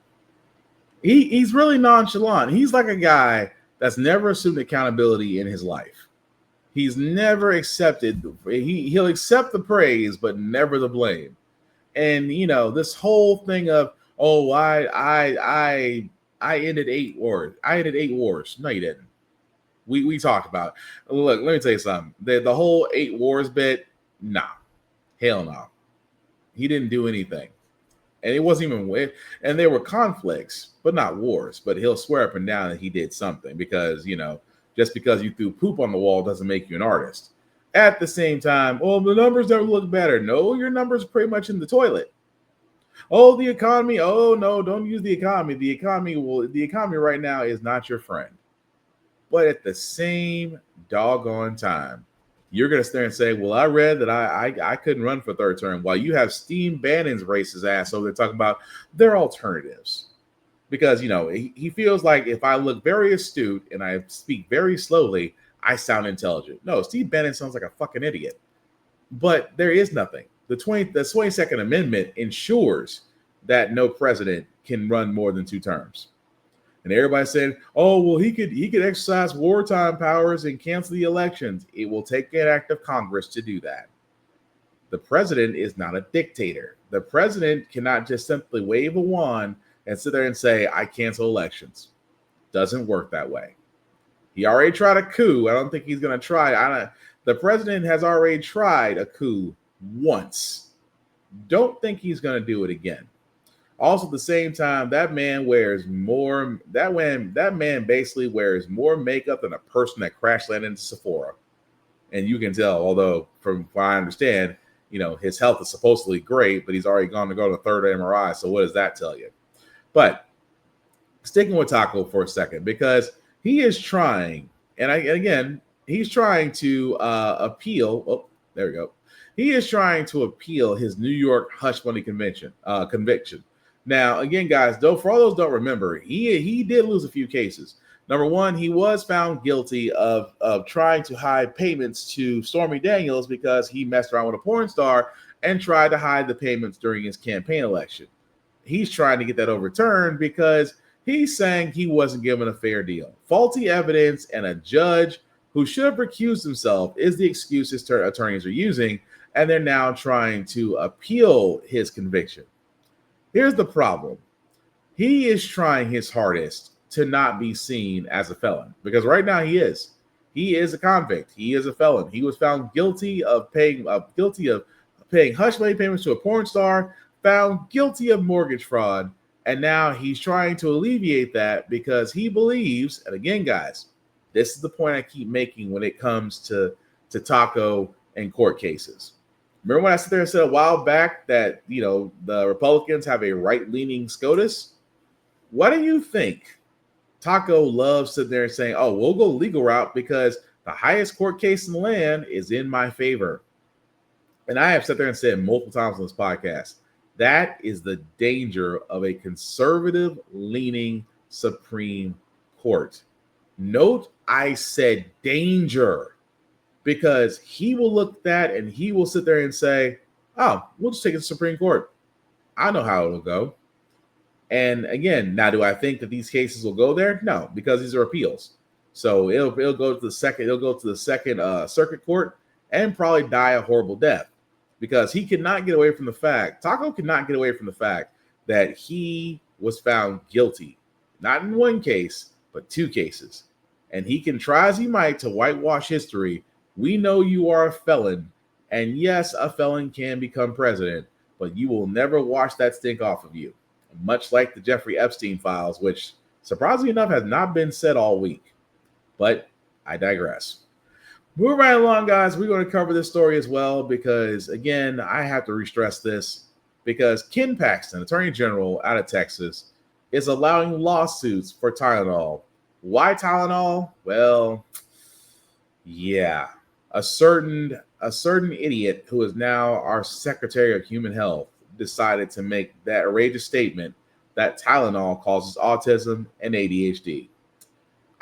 He's really nonchalant. He's like a guy that's never assumed accountability in his life. He's never accepted. He'll accept the praise, but never the blame. And you know, this whole thing of, oh, I ended 8 wars. I ended 8 wars. No, you didn't. We talked about it. Look, let me tell you something. The whole 8 wars bit, nah. Hell no. He didn't do anything. And it wasn't even, and there were conflicts, but not wars. But he'll swear up and down that he did something because, you know, just because you threw poop on the wall doesn't make you an artist. At the same time, oh, the numbers don't look better. No, your numbers are pretty much in the toilet. Oh, the economy. Oh, no, don't use the economy. The economy right now is not your friend. But at the same doggone time, you're going to stand and say, well, I read that I couldn't run for third term, while you have Steve Bannon's racist ass over there talking about their alternatives. Because, you know, he feels like if I look very astute and I speak very slowly, I sound intelligent. No, Steve Bannon sounds like a fucking idiot. But there is nothing. The 22nd Amendment ensures that no president can run more than 2 terms. And everybody said, oh, well, he could exercise wartime powers and cancel the elections. It will take an act of Congress to do that. The president is not a dictator. The president cannot just simply wave a wand and sit there and say, I cancel elections. Doesn't work that way. He already tried a coup. I don't think he's going to try. The president has already tried a coup once. Don't think he's going to do it again. Also, at the same time, that man basically wears more makeup than a person that crash landed into Sephora. And you can tell, although from what I understand, you know, his health is supposedly great, but he's already gone to go to the 3rd MRI. So what does that tell you? But sticking with Taco for a second, because he is trying, he's trying to appeal. Oh, there we go. He is trying to appeal his New York hush money conviction. Now, again, guys, though, for all those don't remember, he did lose a few cases. Number one, he was found guilty of trying to hide payments to Stormy Daniels because he messed around with a porn star and tried to hide the payments during his campaign election. He's trying to get that overturned because he's saying he wasn't given a fair deal. Faulty evidence and a judge who should have recused himself is the excuse his attorneys are using, and they're now trying to appeal his conviction. Here's the problem. He is trying his hardest to not be seen as a felon, because right now he is. He is a convict. He is a felon. He was found guilty of paying hush money payments to a porn star, found guilty of mortgage fraud, and now he's trying to alleviate that because he believes, and again, guys, this is the point I keep making when it comes to Taco and court cases. Remember when I sat there and said a while back that, you know, the Republicans have a right-leaning SCOTUS? Why do you think Taco loves sitting there and saying, oh, we'll go legal route because the highest court case in the land is in my favor? And I have sat there and said multiple times on this podcast, that is the danger of a conservative-leaning Supreme Court. Note I said danger, because he will look at that and he will sit there and say, oh, we'll just take it to the Supreme Court. I know how it will go. And again, now do I think that these cases will go there? No, because these are appeals. So it'll go to the second circuit court and probably die a horrible death, because he cannot get away from the fact, Taco cannot get away from the fact that he was found guilty, not in one case, but 2 cases. And he can try as he might to whitewash history. We know you are a felon, and yes, a felon can become president, but you will never wash that stink off of you. Much like the Jeffrey Epstein files, which surprisingly enough has not been said all week. But I digress. Moving right along, guys, we're going to cover this story as well because, again, I have to re-stress this because Ken Paxton, Attorney General out of Texas, is allowing lawsuits for Tylenol. Why Tylenol? Well, yeah, a certain idiot who is now our Secretary of Human Health decided to make that outrageous statement that Tylenol causes autism and ADHD.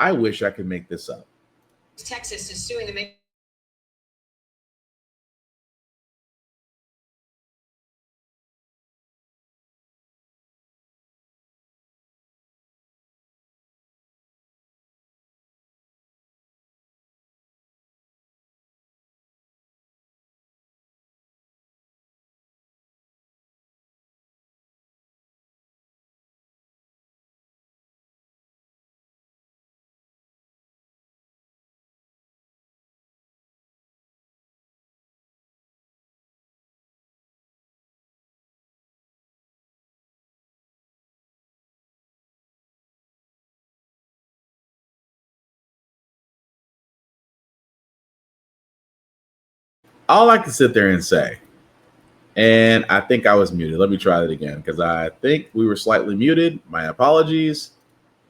I wish I could make this up. Texas is suing the All I can sit there and say, and I think I was muted. Let me try that again because I think we were slightly muted. My apologies.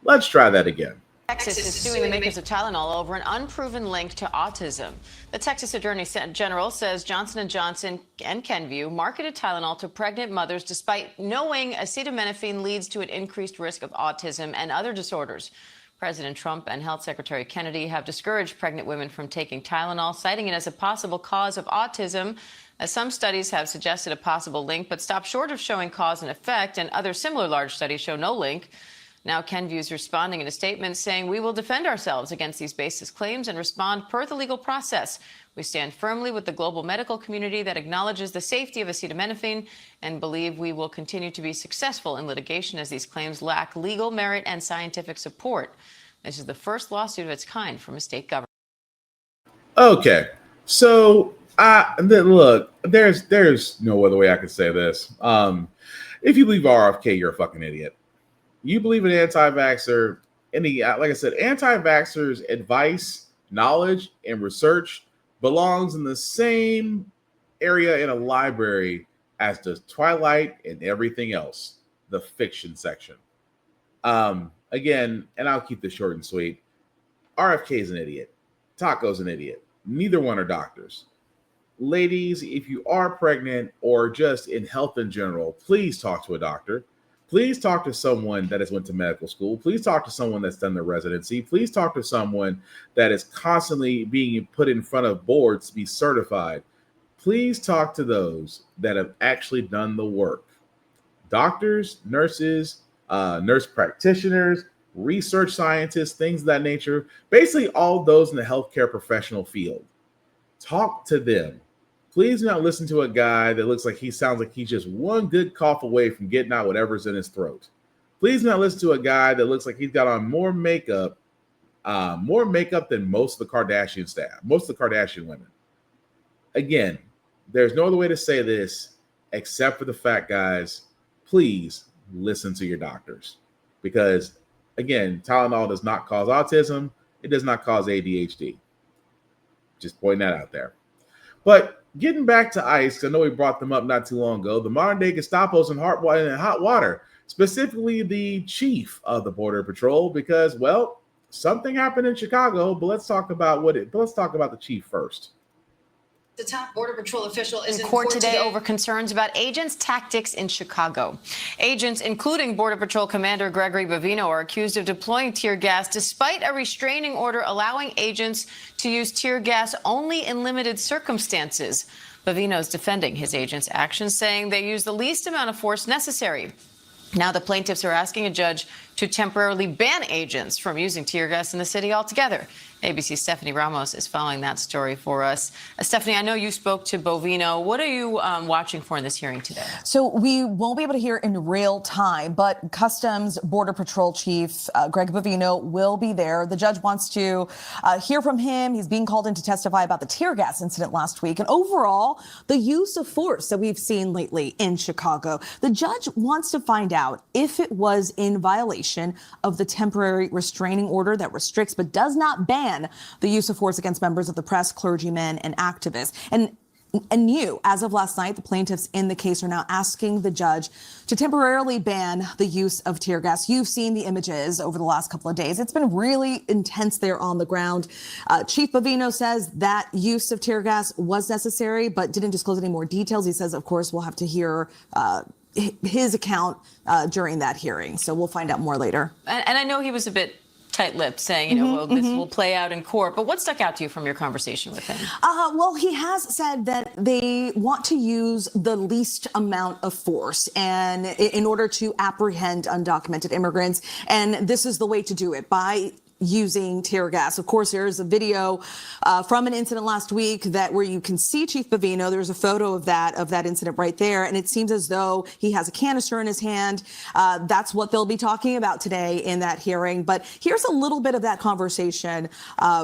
Let's try that again. Texas is suing the makers of Tylenol over an unproven link to autism. The Texas Attorney General says Johnson & Johnson and Kenvue marketed Tylenol to pregnant mothers despite knowing acetaminophen leads to an increased risk of autism and other disorders. President Trump and Health Secretary Kennedy have discouraged pregnant women from taking Tylenol, citing it as a possible cause of autism. As some studies have suggested a possible link, but stopped short of showing cause and effect, and other similar large studies show no link. Now Kenvue is responding in a statement saying, "We will defend ourselves against these baseless claims and respond per the legal process. We stand firmly with the global medical community that acknowledges the safety of acetaminophen and believe we will continue to be successful in litigation as these claims lack legal merit and scientific support." This is the first lawsuit of its kind from a state government. Okay, so look, there's no other way I could say this. If you believe RFK, you're a fucking idiot. You believe an anti-vaxxer, like I said, anti-vaxxers' advice, knowledge, and research belongs in the same area in a library as does Twilight and everything else, the fiction section. Again, and I'll keep this short and sweet. RFK is an idiot. Taco's an idiot. Neither one are doctors. Ladies, if you are pregnant or just in health in general, please talk to a doctor. Please talk to someone that has went to medical school. Please talk to someone that's done their residency. Please talk to someone that is constantly being put in front of boards to be certified. Please talk to those that have actually done the work. Doctors, nurses, nurse practitioners, research scientists, things of that nature. Basically, all those in the healthcare professional field. Talk to them. Please do not listen to a guy that looks like he sounds like he's just one good cough away from getting out whatever's in his throat. Please do not listen to a guy that looks like he's got on more makeup than most of the Kardashian staff, most of the Kardashian women. Again, there's no other way to say this except for the fact, guys, please listen to your doctors. Because, again, Tylenol does not cause autism. It does not cause ADHD. Just pointing that out there. But getting back to ICE, I know we brought them up not too long ago. The modern day Gestapo's in hot water, specifically the chief of the Border Patrol, because, well, something happened in Chicago. But let's talk about the chief first. The top Border Patrol official is in court today over concerns about agents' tactics in Chicago. Agents, including Border Patrol Commander Gregory Bavino, are accused of deploying tear gas despite a restraining order allowing agents to use tear gas only in limited circumstances. Bavino is defending his agents' actions, saying they used the least amount of force necessary. Now the plaintiffs are asking a judge to temporarily ban agents from using tear gas in the city altogether. ABC's Stephanie Ramos is following that story for us. Stephanie, I know you spoke to Bovino. What are you watching for in this hearing today? So we won't be able to hear in real time, but Customs Border Patrol Chief Greg Bovino will be there. The judge wants to hear from him. He's being called in to testify about the tear gas incident last week and overall the use of force that we've seen lately in Chicago. The judge wants to find out if it was in violation violation of the temporary restraining order that restricts but does not ban the use of force against members of the press, clergymen, and activists. And as of last night, the plaintiffs in the case are now asking the judge to temporarily ban the use of tear gas. You've seen the images over the last couple of days. It's been really intense there on the ground. Chief Bovino says that use of tear gas was necessary, but didn't disclose any more details. He says, of course, we'll have to hear his account during that hearing. So we'll find out more later. And I know he was a bit tight-lipped, saying, well, this will play out in court. But what stuck out to you from your conversation with him? Well, he has said that they want to use the least amount of force and in order to apprehend undocumented immigrants. And this is the way to do it, by using tear gas. Of course, there's a video from an incident last week where you can see Chief Bovino. There's a photo of that incident right there. And it seems as though he has a canister in his hand. That's what they'll be talking about today in that hearing. But here's a little bit of that conversation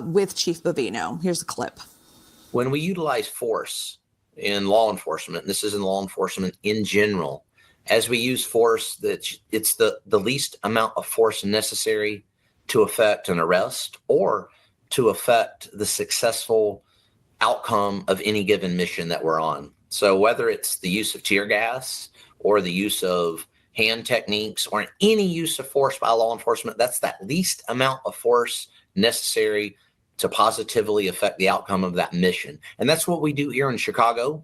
with Chief Bovino. Here's a clip. When we utilize force in law enforcement, and this is in law enforcement in general, as we use force, it's the least amount of force necessary to affect an arrest or to affect the successful outcome of any given mission that we're on. So whether it's the use of tear gas or the use of hand techniques or any use of force by law enforcement, that's that least amount of force necessary to positively affect the outcome of that mission. And that's what we do here in Chicago.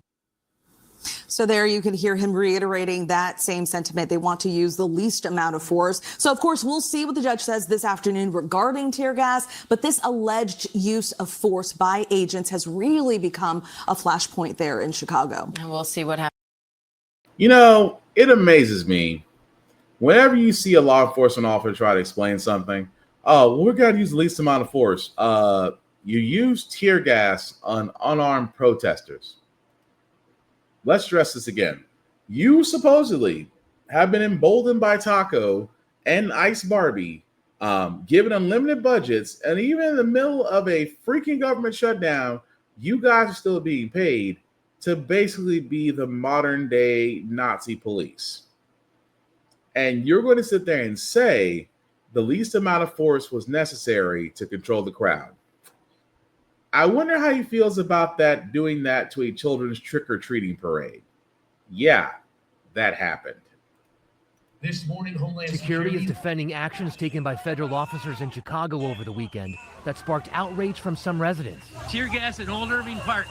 So there you can hear him reiterating that same sentiment. They want to use the least amount of force. So, of course, we'll see what the judge says this afternoon regarding tear gas. But this alleged use of force by agents has really become a flashpoint there in Chicago. And we'll see what happens. You know, it amazes me. Whenever you see a law enforcement officer try to explain something, oh, well, we're going to use the least amount of force. You use tear gas on unarmed protesters. Let's stress this again. You supposedly have been emboldened by Taco and Ice Barbie, given unlimited budgets, and even in the middle of a freaking government shutdown, you guys are still being paid to basically be the modern day Nazi police. And you're going to sit there and say the least amount of force was necessary to control the crowd. I wonder how he feels about that, doing that to a children's trick-or-treating parade. Yeah, that happened. This morning, Homeland Security is defending actions taken by federal officers in Chicago over the weekend that sparked outrage from some residents. Tear gas at Old Irving Park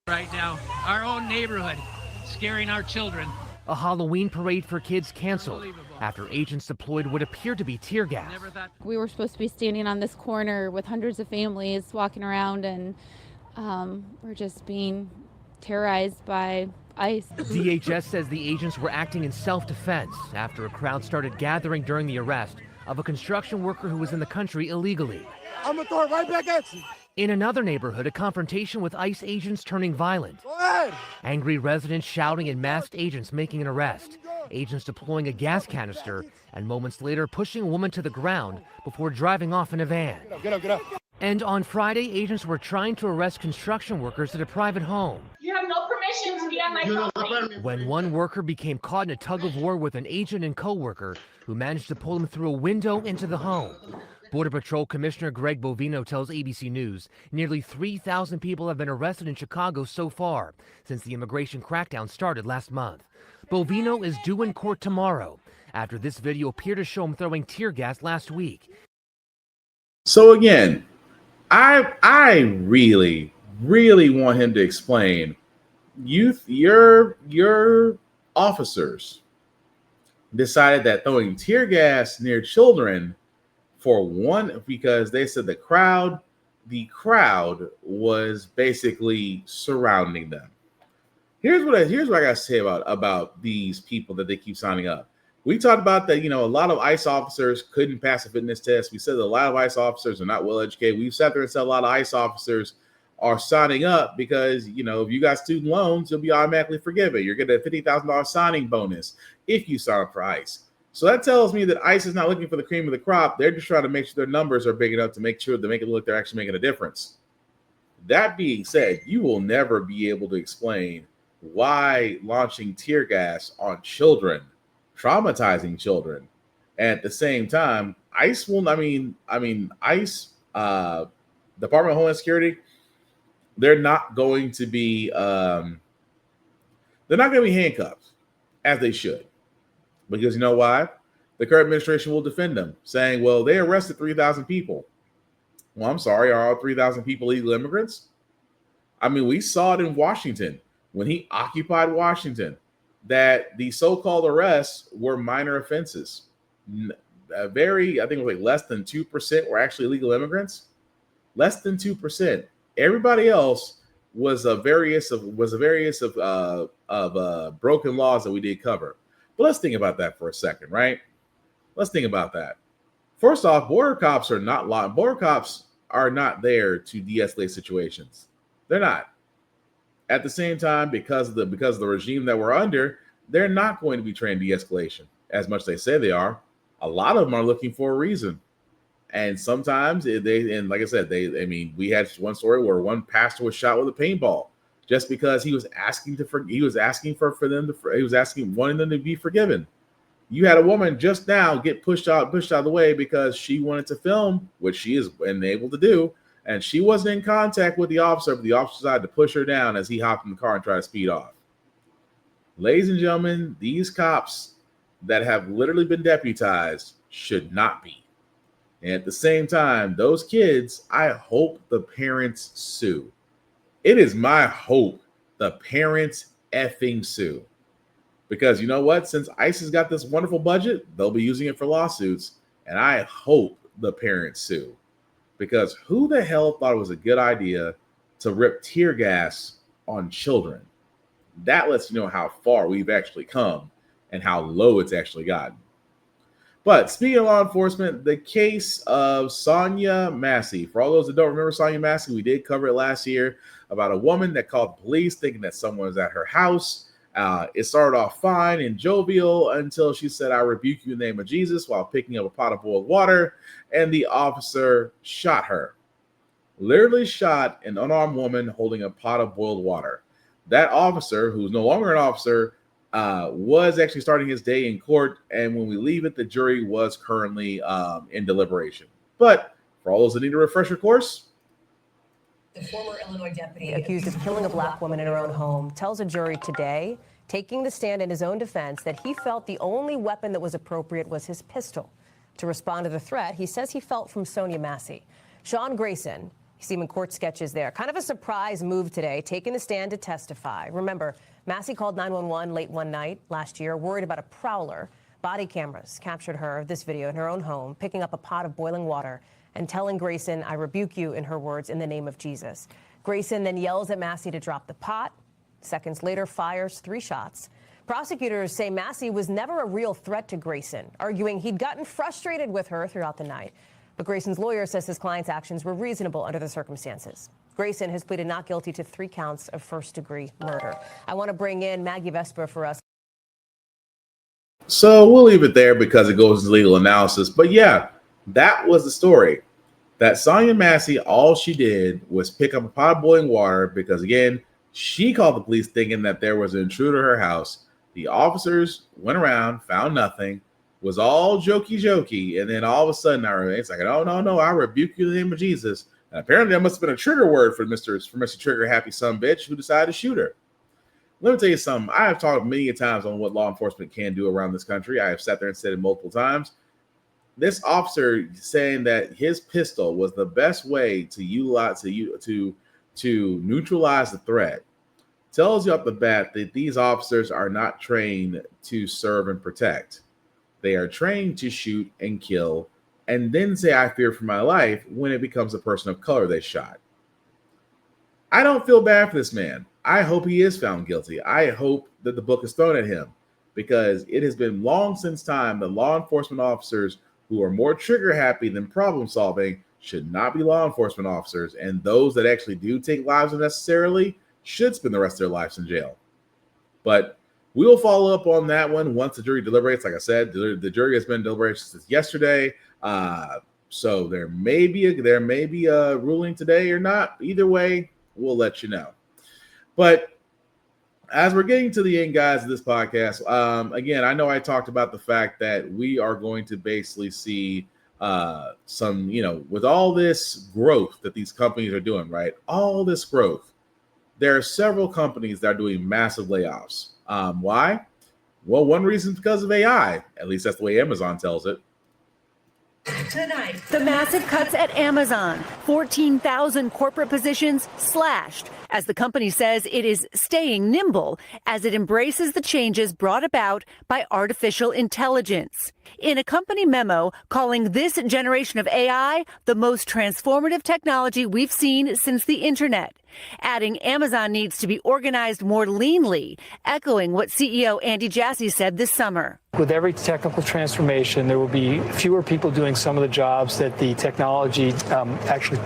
right now, our own neighborhood, scaring our children. A Halloween parade for kids canceled after agents deployed what appeared to be tear gas. We were supposed to be standing on this corner with hundreds of families walking around, and we're just being terrorized by ICE. DHS says the agents were acting in self-defense after a crowd started gathering during the arrest of a construction worker who was in the country illegally. I'm gonna throw it right back at you. In another neighborhood, a confrontation with ICE agents turning violent. Go ahead. Angry residents shouting and masked agents making an arrest. Agents deploying a gas canister and moments later pushing a woman to the ground before driving off in a van. Get up, get up. And on Friday, agents were trying to arrest construction workers at a private home. You have no permission to be on my property. When one worker became caught in a tug of war with an agent and co-worker who managed to pull him through a window into the home. Border Patrol Commissioner Greg Bovino tells ABC News nearly 3,000 people have been arrested in Chicago so far since the immigration crackdown started last month. Bovino is due in court tomorrow after this video appeared to show him throwing tear gas last week. So again, I really want him to explain. Your officers decided that throwing tear gas near children because they said the crowd was basically surrounding them. Here's what I gotta say about these people that they keep signing up. We talked about that, a lot of ICE officers couldn't pass a fitness test. We said that a lot of ICE officers are not well educated. We've sat there and said a lot of ICE officers are signing up because, if you got student loans, you'll be automatically forgiven. You're getting a $50,000 signing bonus if you sign up for ICE. So that tells me that ICE is not looking for the cream of the crop. They're just trying to make sure their numbers are big enough to make sure they make it look they're actually making a difference. That being said, you will never be able to explain why launching tear gas on children, traumatizing children, At the same time, ICE will. ICE, Department of Homeland Security, they're not going to be. They're not going to be handcuffed as they should, because you know why? The current administration will defend them, saying, "Well, they arrested 3,000 people." Well, I'm sorry, are all 3,000 people illegal immigrants? I mean, we saw it in Washington when he occupied Washington, that the so-called arrests were minor offenses. I think it was like less than 2% were actually illegal immigrants. Less than 2%. Everybody else was a various of broken laws that we did cover. But let's think about that for a second, right? Let's think about that. First off, border cops are not there to de-escalate situations. They're not. At the same time, because of the regime that we're under, they're not going to be trained de-escalation as much as they say they are. A lot of them are looking for a reason. And sometimes like I said, we had one story where one pastor was shot with a paintball just because he was asking wanting them to be forgiven. You had a woman just now get pushed out of the way because she wanted to film, which she is enabled to do, and she wasn't in contact with the officer, but the officer decided to push her down as he hopped in the car and tried to speed off. Ladies and gentlemen, these cops that have literally been deputized should not be. And at the same time, those kids, I hope the parents sue. It is my hope the parents effing sue. Because you know what? Since ICE has got this wonderful budget, they'll be using it for lawsuits. And I hope the parents sue. Because who the hell thought it was a good idea to rip tear gas on children? That lets you know how far we've actually come and how low it's actually gotten. But speaking of law enforcement, the case of Sonia Massey. For all those that don't remember Sonia Massey, we did cover it last year about a woman that called the police thinking that someone was at her house. It started off fine and jovial until she said, "I rebuke you in the name of Jesus," while picking up a pot of boiled water, and the officer shot her. Literally shot an unarmed woman holding a pot of boiled water. That officer, who's no longer an officer, was actually starting his day in court, and when we leave it, the jury was currently in deliberation. But for all those that need a refresher course, the former Illinois deputy accused of killing a black woman in her own home tells a jury today, taking the stand in his own defense, that he felt the only weapon that was appropriate was his pistol. To respond to the threat, he says he felt from Sonia Massey. Sean Grayson, you see him in court sketches there. Kind of a surprise move today, taking the stand to testify. Remember, Massey called 911 late one night last year, worried about a prowler. Body cameras captured her, this video, in her own home, picking up a pot of boiling water and telling Grayson, "I rebuke you," in her words, "in the name of Jesus." Grayson then yells at Massey to drop the pot. Seconds later, fires 3 shots. Prosecutors say Massey was never a real threat to Grayson, arguing he'd gotten frustrated with her throughout the night. But Grayson's lawyer says his client's actions were reasonable under the circumstances. Grayson has pleaded not guilty to 3 counts of first-degree murder. I want to bring in Maggie Vesper for us. So we'll leave it there because it goes to legal analysis. But yeah, that was the story. That Sonia Massey, all she did was pick up a pot of boiling water because, again, she called the police thinking that there was an intruder at her house. The officers went around, found nothing, was all jokey, and then all of a sudden, it's like, "Oh, no, I rebuke you in the name of Jesus." And apparently that must have been a trigger word for Mr. Trigger Happy Son Bitch, who decided to shoot her. Let me tell you something. I have talked many times on what law enforcement can do around this country. I have sat there and said it multiple times. This officer saying that his pistol was the best way to utilize to neutralize the threat tells you off the bat that these officers are not trained to serve and protect. They are trained to shoot and kill, and then say, "I fear for my life," when it becomes a person of color they shot. I don't feel bad for this man. I hope he is found guilty. I hope that the book is thrown at him, because it has been long since time that law enforcement officers who are more trigger happy than problem solving should not be law enforcement officers, and those that actually do take lives unnecessarily should spend the rest of their lives in jail. But we will follow up on that one once the jury deliberates. Like I said, the jury has been deliberating since yesterday, so there may be a ruling today or not. Either way, we'll let you know. But as we're getting to the end, guys, of this podcast, again, I know I talked about the fact that we are going to basically see some, with all this growth that these companies are doing, right? All this growth, there are several companies that are doing massive layoffs. Why? Well, one reason is because of AI. At least that's the way Amazon tells it. Tonight, the massive cuts at Amazon, 14,000 corporate positions slashed, as the company says it is staying nimble as it embraces the changes brought about by artificial intelligence. In a company memo calling this generation of AI the most transformative technology we've seen since the internet, adding Amazon needs to be organized more leanly, echoing what CEO Andy Jassy said this summer. With every technical transformation, there will be fewer people doing some of the jobs that the technology actually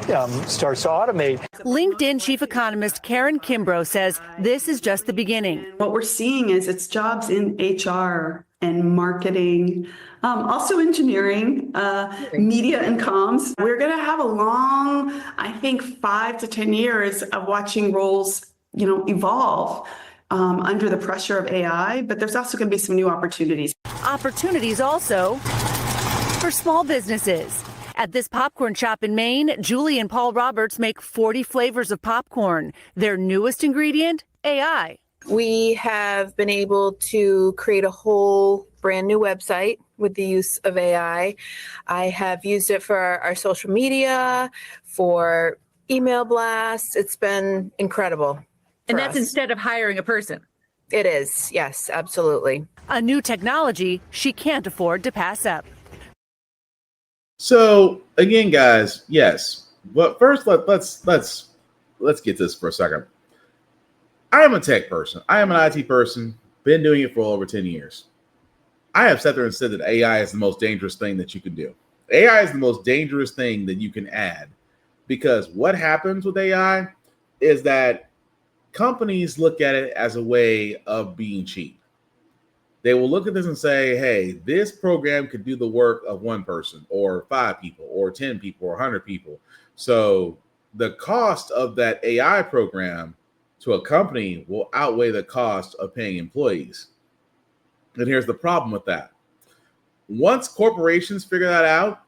starts to automate. LinkedIn chief economist Karen Kimbrough says this is just the beginning. What we're seeing is it's jobs in HR and marketing, also engineering, media and comms. We're going to have a long, I think, 5 to 10 years of watching roles, evolve under the pressure of AI, but there's also going to be some new opportunities. Opportunities also for small businesses. At this popcorn shop in Maine, Julie and Paul Roberts make 40 flavors of popcorn. Their newest ingredient, AI. We have been able to create a whole brand new website with the use of AI. I have used it for our social media, for email blasts. It's been incredible. And that's instead of hiring a person. It is, yes, absolutely. A new technology she can't afford to pass up. So again, guys, yes. But first, let's get this for a second. I am a tech person. I am an IT person. Been doing it for over 10 years. I have sat there and said that AI is the most dangerous thing that you can do. AI is the most dangerous thing that you can add, because what happens with AI is that companies look at it as a way of being cheap. They will look at this and say, hey, this program could do the work of one person or 5 people or 10 people or 100 people. So the cost of that AI program to a company will outweigh the cost of paying employees. And here's the problem with that. Once corporations figure that out,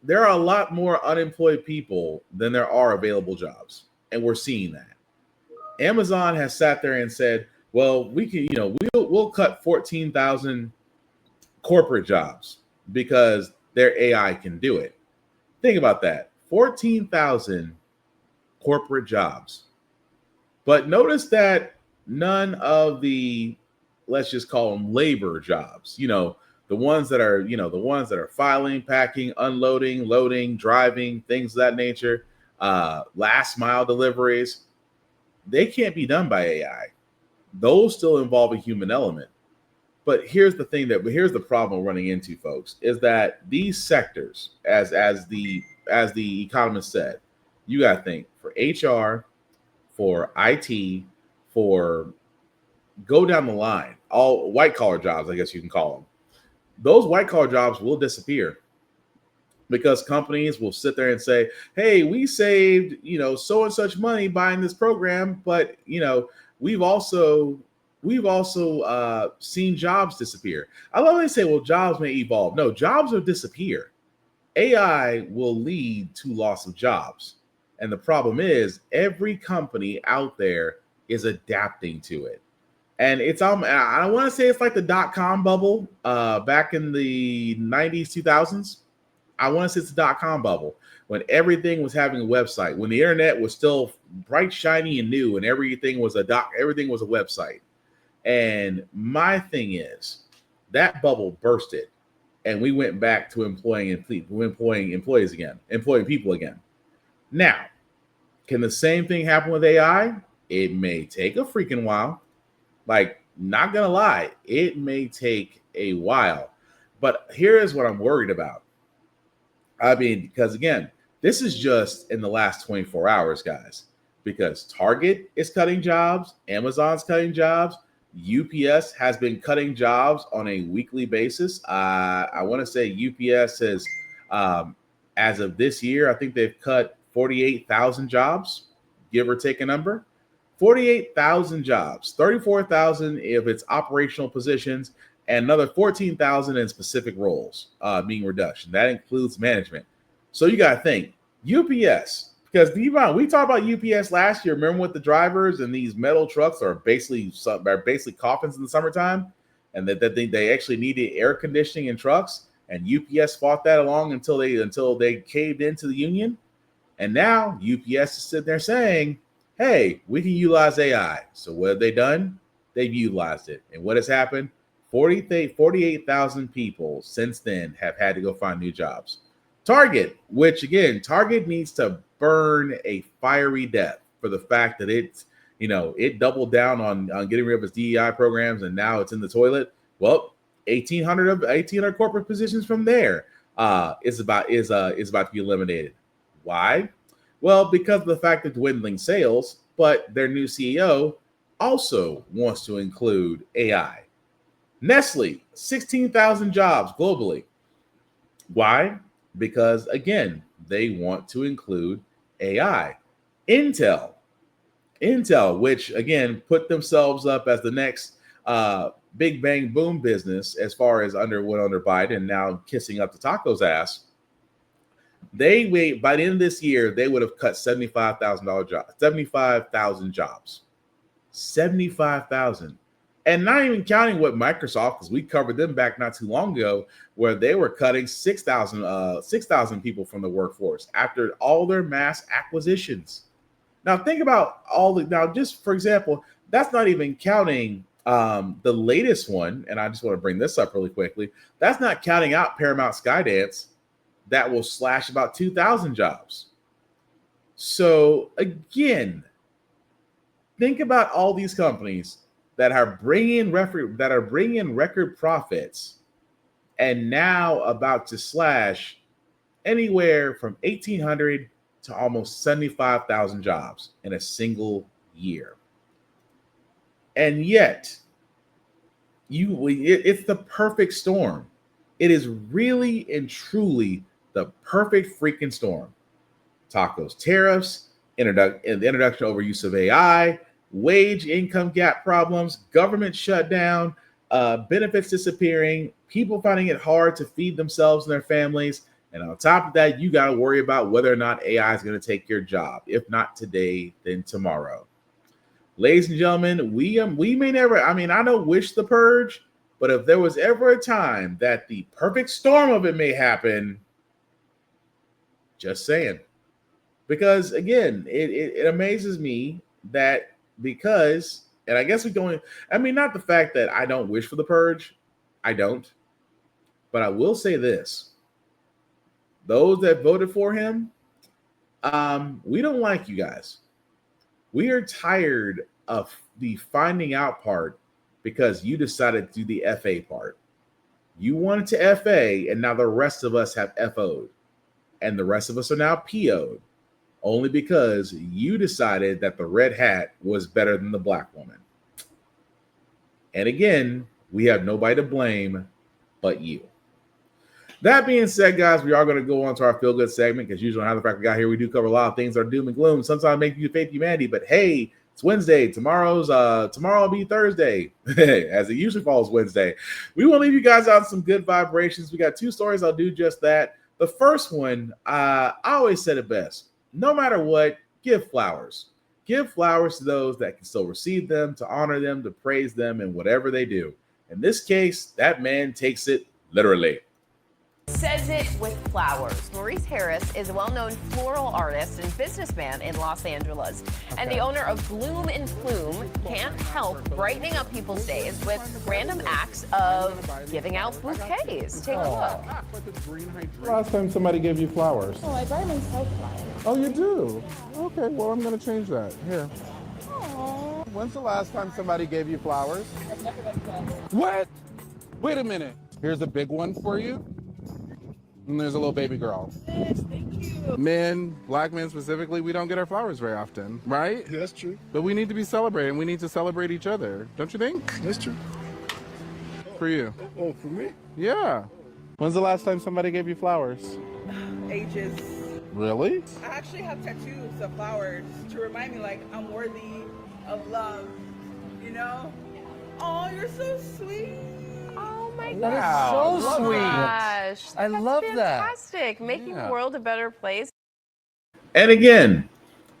there are a lot more unemployed people than there are available jobs. And we're seeing that. Amazon has sat there and said, well, we can, we'll cut 14,000 corporate jobs because their AI can do it. Think about that. 14,000 corporate jobs. But notice that none of the, let's just call them labor jobs, the ones that are filing, packing, unloading, loading, driving, things of that nature, last mile deliveries, they can't be done by AI. Those still involve a human element. But here's the problem we're running into, folks, is that these sectors, as the economist said, you got to think for HR, for IT, for go down the line, all white collar jobs, I guess you can call them. Those white collar jobs will disappear because companies will sit there and say, hey, we saved, so and such money buying this program, but, we've also seen jobs disappear. I love when they say, well, jobs may evolve. No, jobs will disappear. AI will lead to loss of jobs. And the problem is every company out there is adapting to it. And it's, I want to say it's like the .com bubble back in the 90s, 2000s. I want to say it's the .com bubble when everything was having a website, when the internet was still bright, shiny, and new, and everything was a website. And my thing is that bubble bursted, and we went back to employing people again. Now, can the same thing happen with AI? It may take a freaking while. Like, not gonna lie, it may take a while. But here's what I'm worried about. I mean, because again, this is just in the last 24 hours, guys, because Target is cutting jobs, Amazon's cutting jobs, UPS has been cutting jobs on a weekly basis. I want to say UPS has, as of this year, I think they've cut 48,000 jobs, give or take a number. 48,000 jobs, 34,000 if it's operational positions, and another 14,000 in specific roles being reduction. That includes management. So you got to think UPS, because we talked about UPS last year. Remember with the drivers and these metal trucks are basically coffins in the summertime, and that they actually needed air conditioning in trucks, and UPS fought that along until they caved into the union, and now UPS is sitting there saying, "Hey, we can utilize AI." So what have they done? They've utilized it, and what has happened? 48,000 people since then have had to go find new jobs. Target, which again, Target needs to burn a fiery death for the fact that it doubled down on getting rid of its DEI programs, and now it's in the toilet. Well, 1,800 corporate positions from there is about to be eliminated. Why? Well, because of the fact of dwindling sales, but their new CEO also wants to include AI. Nestle, 16,000 jobs globally. Why? Because, again, they want to include AI. Intel, which, again, put themselves up as the next big bang boom business as far as under Biden and now kissing up the taco's ass. By the end of this year, they would have cut 75,000 jobs. 75,000. And not even counting what Microsoft, because we covered them back not too long ago, where they were cutting 6,000 people from the workforce after all their mass acquisitions. Now think about just for example, that's not even counting the latest one, and I just want to bring this up really quickly. That's not counting out Paramount Skydance, that will slash about 2,000 jobs. So again, think about all these companies that are bringing record profits, and now about to slash anywhere from 1,800 to almost 75,000 jobs in a single year. And yet, it's the perfect storm. It is really and truly the perfect freaking storm. Tacos, tariffs, the introduction of overuse of AI, wage income gap problems, government shutdown, benefits disappearing, people finding it hard to feed themselves and their families. And on top of that, you got to worry about whether or not AI is going to take your job. If not today, then tomorrow. Ladies and gentlemen, we may never, I don't wish the purge, but if there was ever a time that the perfect storm of it may happen, just saying. Because again, it amazes me that and I guess not the fact that I don't wish for the purge, I don't, but I will say this. Those that voted for him, we don't like you guys. We are tired of the finding out part because you decided to do the FA part. You wanted to FA, and now the rest of us have FO'd. And the rest of us are now PO'd. Only because you decided that the red hat was better than the black woman. And again, we have nobody to blame but you. That being said, guys, we are going to go on to our feel good segment because usually on How the Frack we got here, we do cover a lot of things that are doom and gloom. Sometimes make you faith humanity, but hey, it's Wednesday. Tomorrow will be Thursday, as it usually falls Wednesday. We will leave you guys out some good vibrations. We got two stories. I'll do just that. The first one, I always said it best. No matter what, give flowers. Give flowers to those that can still receive them, to honor them, to praise them in whatever they do. In this case, that man takes it literally. Says it with flowers. Maurice Harris is a well-known floral artist and businessman in Los Angeles. Okay. And the owner of Bloom and Plume can't help brightening up people's days with random acts of giving out bouquets. Take a look. Last time somebody gave you flowers? Oh, I buy myself flowers. Oh, you do? Okay, well, I'm going to change that. Here. Aww. When's the last time somebody gave you flowers? I've never been flowers. What? Wait a minute. Here's a big one for you. And there's a little baby girl. Yes, thank you. Men, black men specifically, we don't get our flowers very often, right? Yeah, that's true. But we need to be celebrating. We need to celebrate each other. Don't you think? That's true. For you. Oh, for me? Yeah. When's the last time somebody gave you flowers? Ages. Really? I actually have tattoos of flowers to remind me like I'm worthy of love, you know? Oh, you're so sweet. Oh my That gosh. is so sweet. Gosh. I love that. Fantastic. Making the world a better place. And again,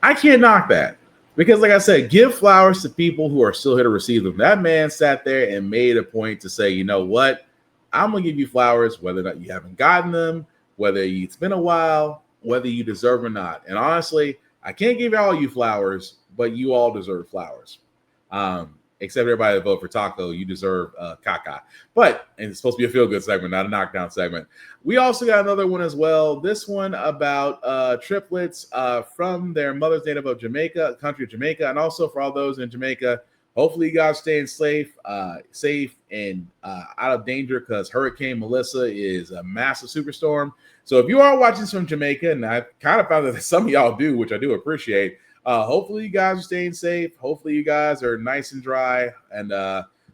I can't knock that because, like I said, give flowers to people who are still here to receive them. That man sat there and made a point to say, you know what? I'm going to give you flowers, whether or not you haven't gotten them, whether it's been a while, whether you deserve or not. And honestly, I can't give all you flowers, but you all deserve flowers. Except everybody that vote for Taco, you deserve caca. But and it's supposed to be a feel-good segment, not a knockdown segment. We also got another one as well. This one about triplets from their mother's native of Jamaica, country of Jamaica, and also for all those in Jamaica. Hopefully, you guys staying safe and out of danger because Hurricane Melissa is a massive superstorm. So if you are watching this from Jamaica, and I kind of found that some of y'all do, which I do appreciate, hopefully you guys are staying safe. Hopefully you guys are nice and dry and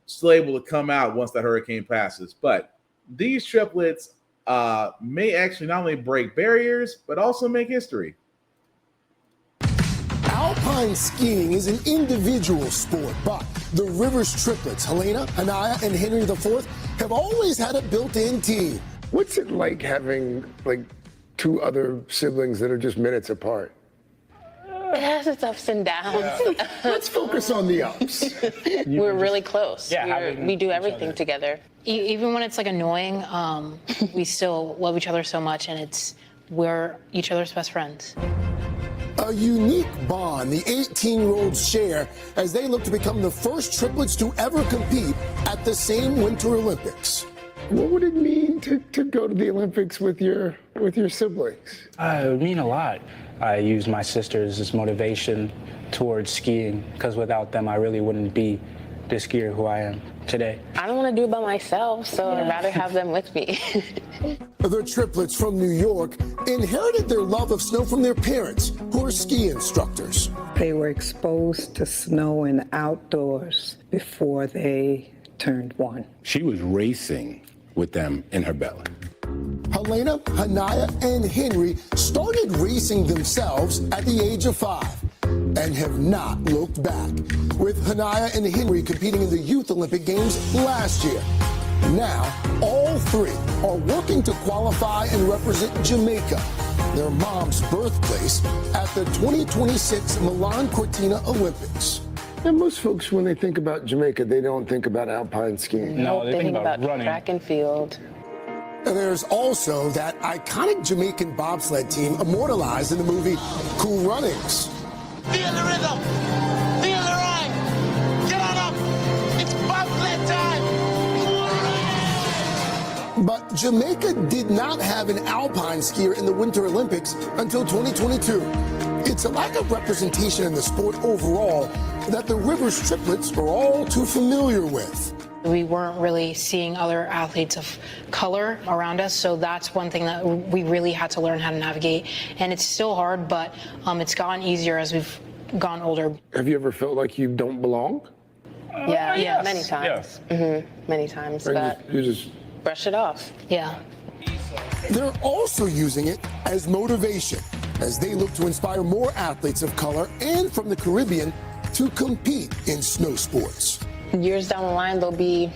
still able to come out once the hurricane passes. But these triplets may actually not only break barriers, but also make history. Alpine skiing is an individual sport, but the Rivers triplets, Helena, Anaya, and Henry IV, have always had a built-in team. What's it like having two other siblings that are just minutes apart? It has its ups and downs. Yeah. Let's focus on the ups. We're really close. Yeah, We do everything together. Even when it's annoying, we still love each other so much, and we're each other's best friends. A unique bond the 18-year-olds share as they look to become the first triplets to ever compete at the same Winter Olympics. What would it mean to go to the Olympics with your siblings? It would mean a lot. I use my sisters as motivation towards skiing because without them, I really wouldn't be the skier who I am today. I don't want to do it by myself, so I'd rather have them with me. The triplets from New York inherited their love of snow from their parents, who are ski instructors. They were exposed to snow and outdoors before they turned one. She was racing with them in her belly. Helena, Hanaya, and Henry started racing themselves at the age of 5 and have not looked back, with Hanaya and Henry competing in the Youth Olympic Games last year. Now, all three are working to qualify and represent Jamaica, their mom's birthplace, at the 2026 Milan Cortina Olympics. And most folks, when they think about Jamaica, they don't think about alpine skiing. No, they think about running. Track and field. There's also that iconic Jamaican bobsled team immortalized in the movie Cool Runnings. Feel the rhythm. Feel the ride. Get on up. It's bobsled time. But Jamaica did not have an alpine skier in the Winter Olympics until 2022. It's a lack of representation in the sport overall that the Rivers triplets are all too familiar with. We weren't really seeing other athletes of color around us, so that's one thing that we really had to learn how to navigate. And it's still hard, but it's gotten easier as we've gone older. Have you ever felt like you don't belong? Yeah, yes. many times. Yes. Many times, Or but you just brush it off. Yeah. They're also using it as motivation as they look to inspire more athletes of color and from the Caribbean to compete in snow sports. Years down the line, there'll be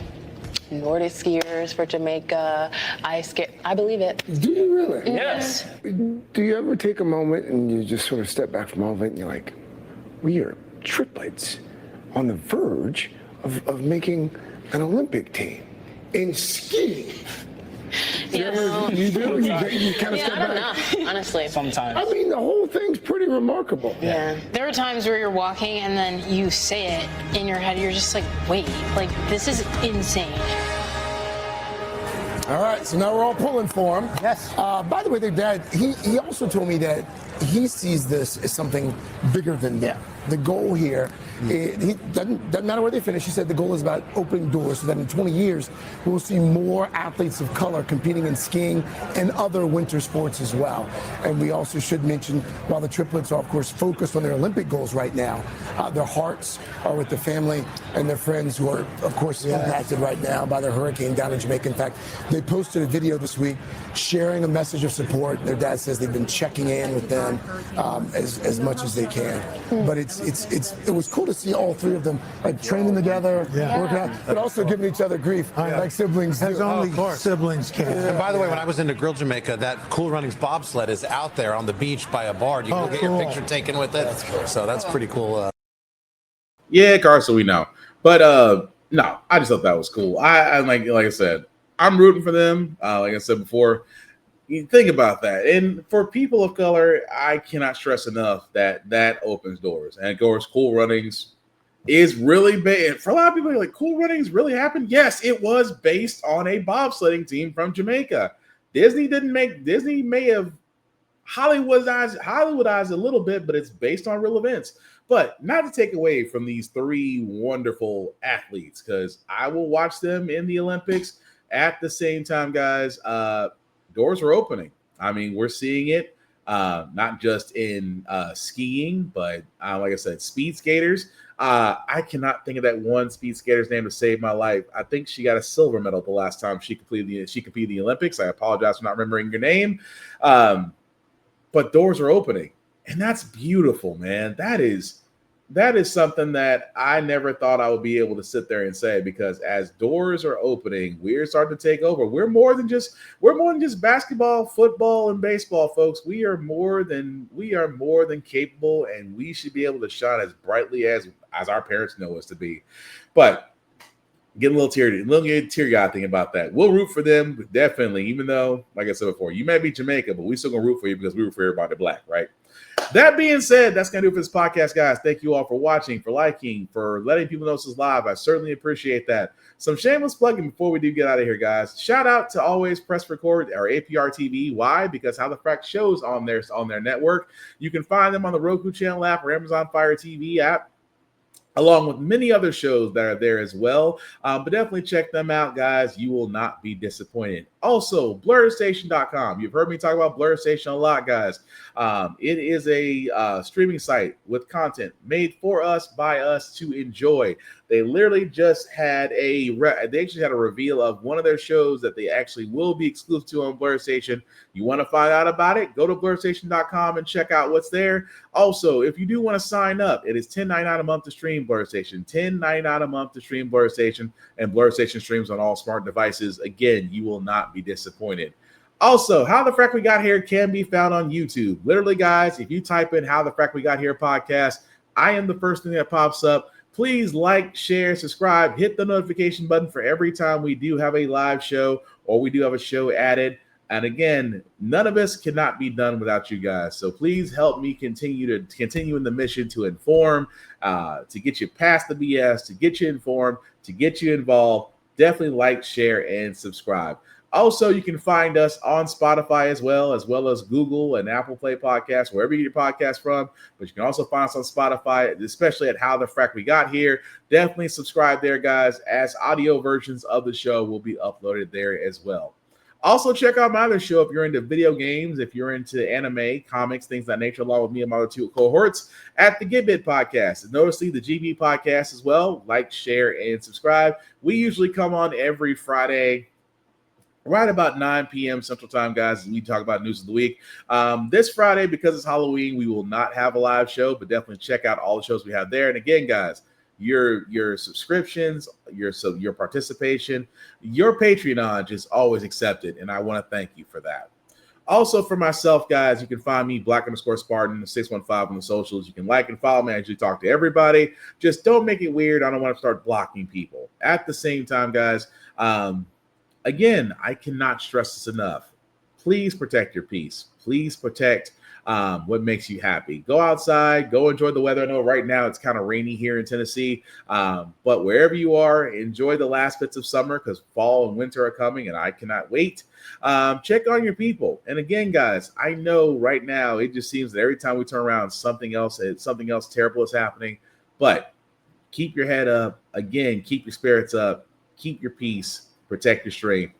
Nordic skiers for Jamaica, ice skate. I believe it. Do you really? Yes. Do you ever take a moment and you just sort of step back from all of it and you're like, we are triplets on the verge of making an Olympic team in skiing? You do? You kind of step I don't back? know, honestly. Sometimes. I mean, the whole thing's pretty remarkable. Yeah. There are times where you're walking and then you say it in your head, you're just like, wait, this is insane. All right, so now we're all pulling for him. Yes. By the way, their dad, he also told me that he sees this as something bigger than them. The goal here, he doesn't matter where they finish. He said the goal is about opening doors so that in 20 years, we'll see more athletes of color competing in skiing and other winter sports as well. And we also should mention, while the triplets are, of course, focused on their Olympic goals right now, their hearts are with the family and their friends who are, of course, impacted right now by the hurricane down in Jamaica. In fact, they posted a video this week sharing a message of support. Their dad says they've been checking in with them as much as they can. But it's it was cool to see all three of them like training together, working out, but also giving each other grief like siblings do. As only siblings can. And by the way, when I was into Grill Jamaica, that Cool Runnings bobsled is out there on the beach by a bar. You can go get your picture taken with it. So that's pretty cool. Yeah, Carson, we know. But no, I just thought that was cool. I like I said, I'm rooting for them. Like I said before, you think about that. And for people of color, I cannot stress enough that opens doors. And of course, Cool Runnings is really big. For a lot of people, like, Cool Runnings really happened. Yes, it was based on a bobsledding team from Jamaica. Disney may have Hollywoodized a little bit, but it's based on real events. But not to take away from these three wonderful athletes, because I will watch them in the Olympics. At the same time, guys, doors are opening. I mean, we're seeing it not just in skiing, but like I said, speed skaters. I cannot think of that one speed skater's name to save my life. I think she got a silver medal the last time she competed the Olympics. I apologize for not remembering your name. But doors are opening, and that's beautiful, man. That is something that I never thought I would be able to sit there and say, because as doors are opening, we're starting to take over. We're more than just basketball, football, and baseball, folks. We are more than capable, and we should be able to shine as brightly as our parents know us to be. But getting a little teary-eyed thinking about that. We'll root for them, definitely, even though, like I said before, you may be Jamaica, but we still gonna root for you because we root for everybody black, right? That being said, that's gonna do it for this podcast, guys. Thank you all for watching, for liking, for letting people know this is live. I certainly appreciate that. Some shameless plugging before we do get out of here, guys. Shout out to Always Press Record, our APR TV. Why? Because How the Frack shows on their network. You can find them on the Roku channel app or Amazon Fire TV app, along with many other shows that are there as well. But definitely check them out, guys. You will not be disappointed. Also, BlurStation.com. You've heard me talk about Blur Station a lot, guys. It is a streaming site with content made for us, by us, to enjoy. They literally just had a reveal of one of their shows that they actually will be exclusive to on Blur Station. You want to find out about it? Go to BlurStation.com and check out what's there. Also, if you do want to sign up, it is $10.99 a month to stream Blur Station. $10.99 a month to stream Blur Station, and Blur Station streams on all smart devices. Again, you will not be disappointed. Also, How the Frack We Got Here can be found on YouTube. Literally, guys, if you type in How the Frack We Got Here podcast, I am the first thing that pops up. Please like, share, subscribe, hit the notification button for every time we do have a live show or we do have a show added. And again, none of this cannot be done without you guys. So please help me continue in the mission to inform, to get you past the BS, to get you informed, to get you involved. Definitely like, share, and subscribe. Also, you can find us on Spotify as well as Google and Apple Play Podcasts, wherever you get your podcasts from. But you can also find us on Spotify, especially at How the Frack We Got Here. Definitely subscribe there, guys, as audio versions of the show will be uploaded there as well. Also, check out my other show if you're into video games, if you're into anime, comics, things of that nature, along with me and my other two cohorts at the Get Bit Podcast. And notably, the GB Podcast as well. Like, share, and subscribe. We usually come on every Friday, right about 9 p.m. Central Time, guys, and we talk about news of the week. This Friday, because it's Halloween, we will not have a live show, but definitely check out all the shows we have there. And again, guys, your subscriptions, your participation, your Patreon is always accepted, and I want to thank you for that. Also, for myself, guys, you can find me Black_Spartan 615 on the socials. You can like and follow me. I usually talk to everybody. Just don't make it weird. I don't want to start blocking people. At the same time, guys, again, I cannot stress this enough. Please protect your peace. Please protect what makes you happy. Go outside, go enjoy the weather. I know right now it's kind of rainy here in Tennessee, but wherever you are, enjoy the last bits of summer because fall and winter are coming, and I cannot wait. Check on your people. And again, guys, I know right now it just seems that every time we turn around, something else terrible is happening. But keep your head up. Again, keep your spirits up. Keep your peace. Protect your strength.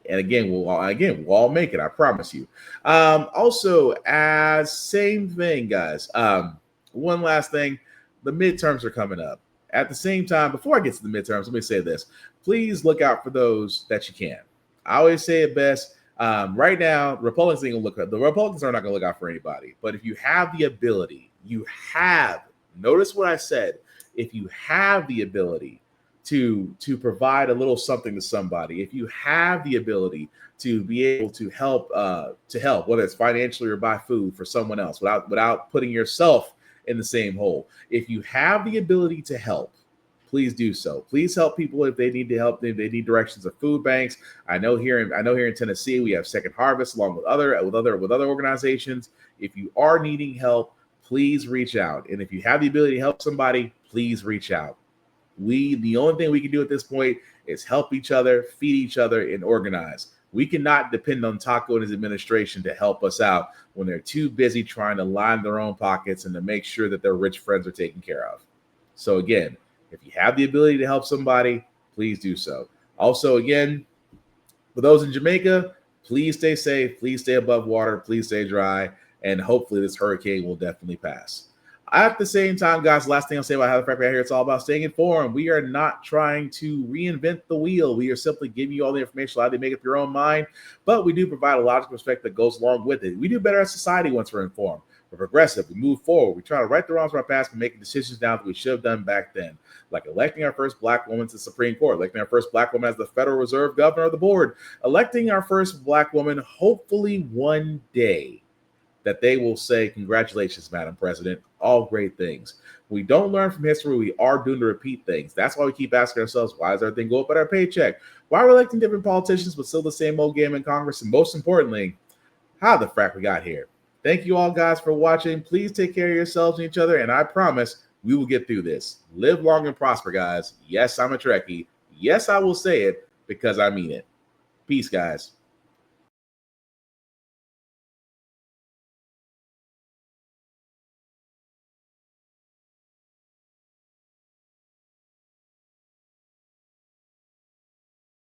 And again, we'll all make it. I promise you. Also, same thing, guys. One last thing. The midterms are coming up. At the same time, before I get to the midterms, let me say this. Please look out for those that you can. I always say it best. Right now, the Republicans are not going to look out for anybody. But if you have the ability, you have Notice what I said. If you have the ability to provide a little something to somebody, if you have the ability to be able to help, whether it's financially or buy food for someone else without putting yourself in the same hole, if you have the ability to help, please do so. Please help people if they need to help. If they need directions of food banks. I know here in Tennessee we have Second Harvest along with other organizations. If you are needing help, please reach out. And if you have the ability to help somebody, please reach out. The only thing we can do at this point is help each other, feed each other, and organize. We cannot depend on Taco and his administration to help us out when they're too busy trying to line their own pockets and to make sure that their rich friends are taken care of. So again, if you have the ability to help somebody, please do so. Also, again, for those in Jamaica, please stay safe, please stay above water, please stay dry, and hopefully this hurricane will definitely pass. At the same time, guys, last thing I'll say about How the Frack right here, it's all about staying informed. We are not trying to reinvent the wheel. We are simply giving you all the information, how to make up your own mind, but we do provide a logical perspective that goes along with it. We do better as society once we're informed. We're progressive. We move forward. We try to right the wrongs of our past and making decisions now that we should have done back then, like electing our first Black woman to the Supreme Court, electing our first Black woman as the Federal Reserve Governor of the board, electing our first Black woman, hopefully one day, that they will say, congratulations, Madam President, all great things. We don't learn from history. We are doomed to repeat things. That's why we keep asking ourselves, why does everything go up at our paycheck? Why are we electing different politicians, but still the same old game in Congress? And most importantly, how the frack we got here. Thank you all, guys, for watching. Please take care of yourselves and each other, and I promise we will get through this. Live long and prosper, guys. Yes, I'm a Trekkie. Yes, I will say it because I mean it. Peace, guys.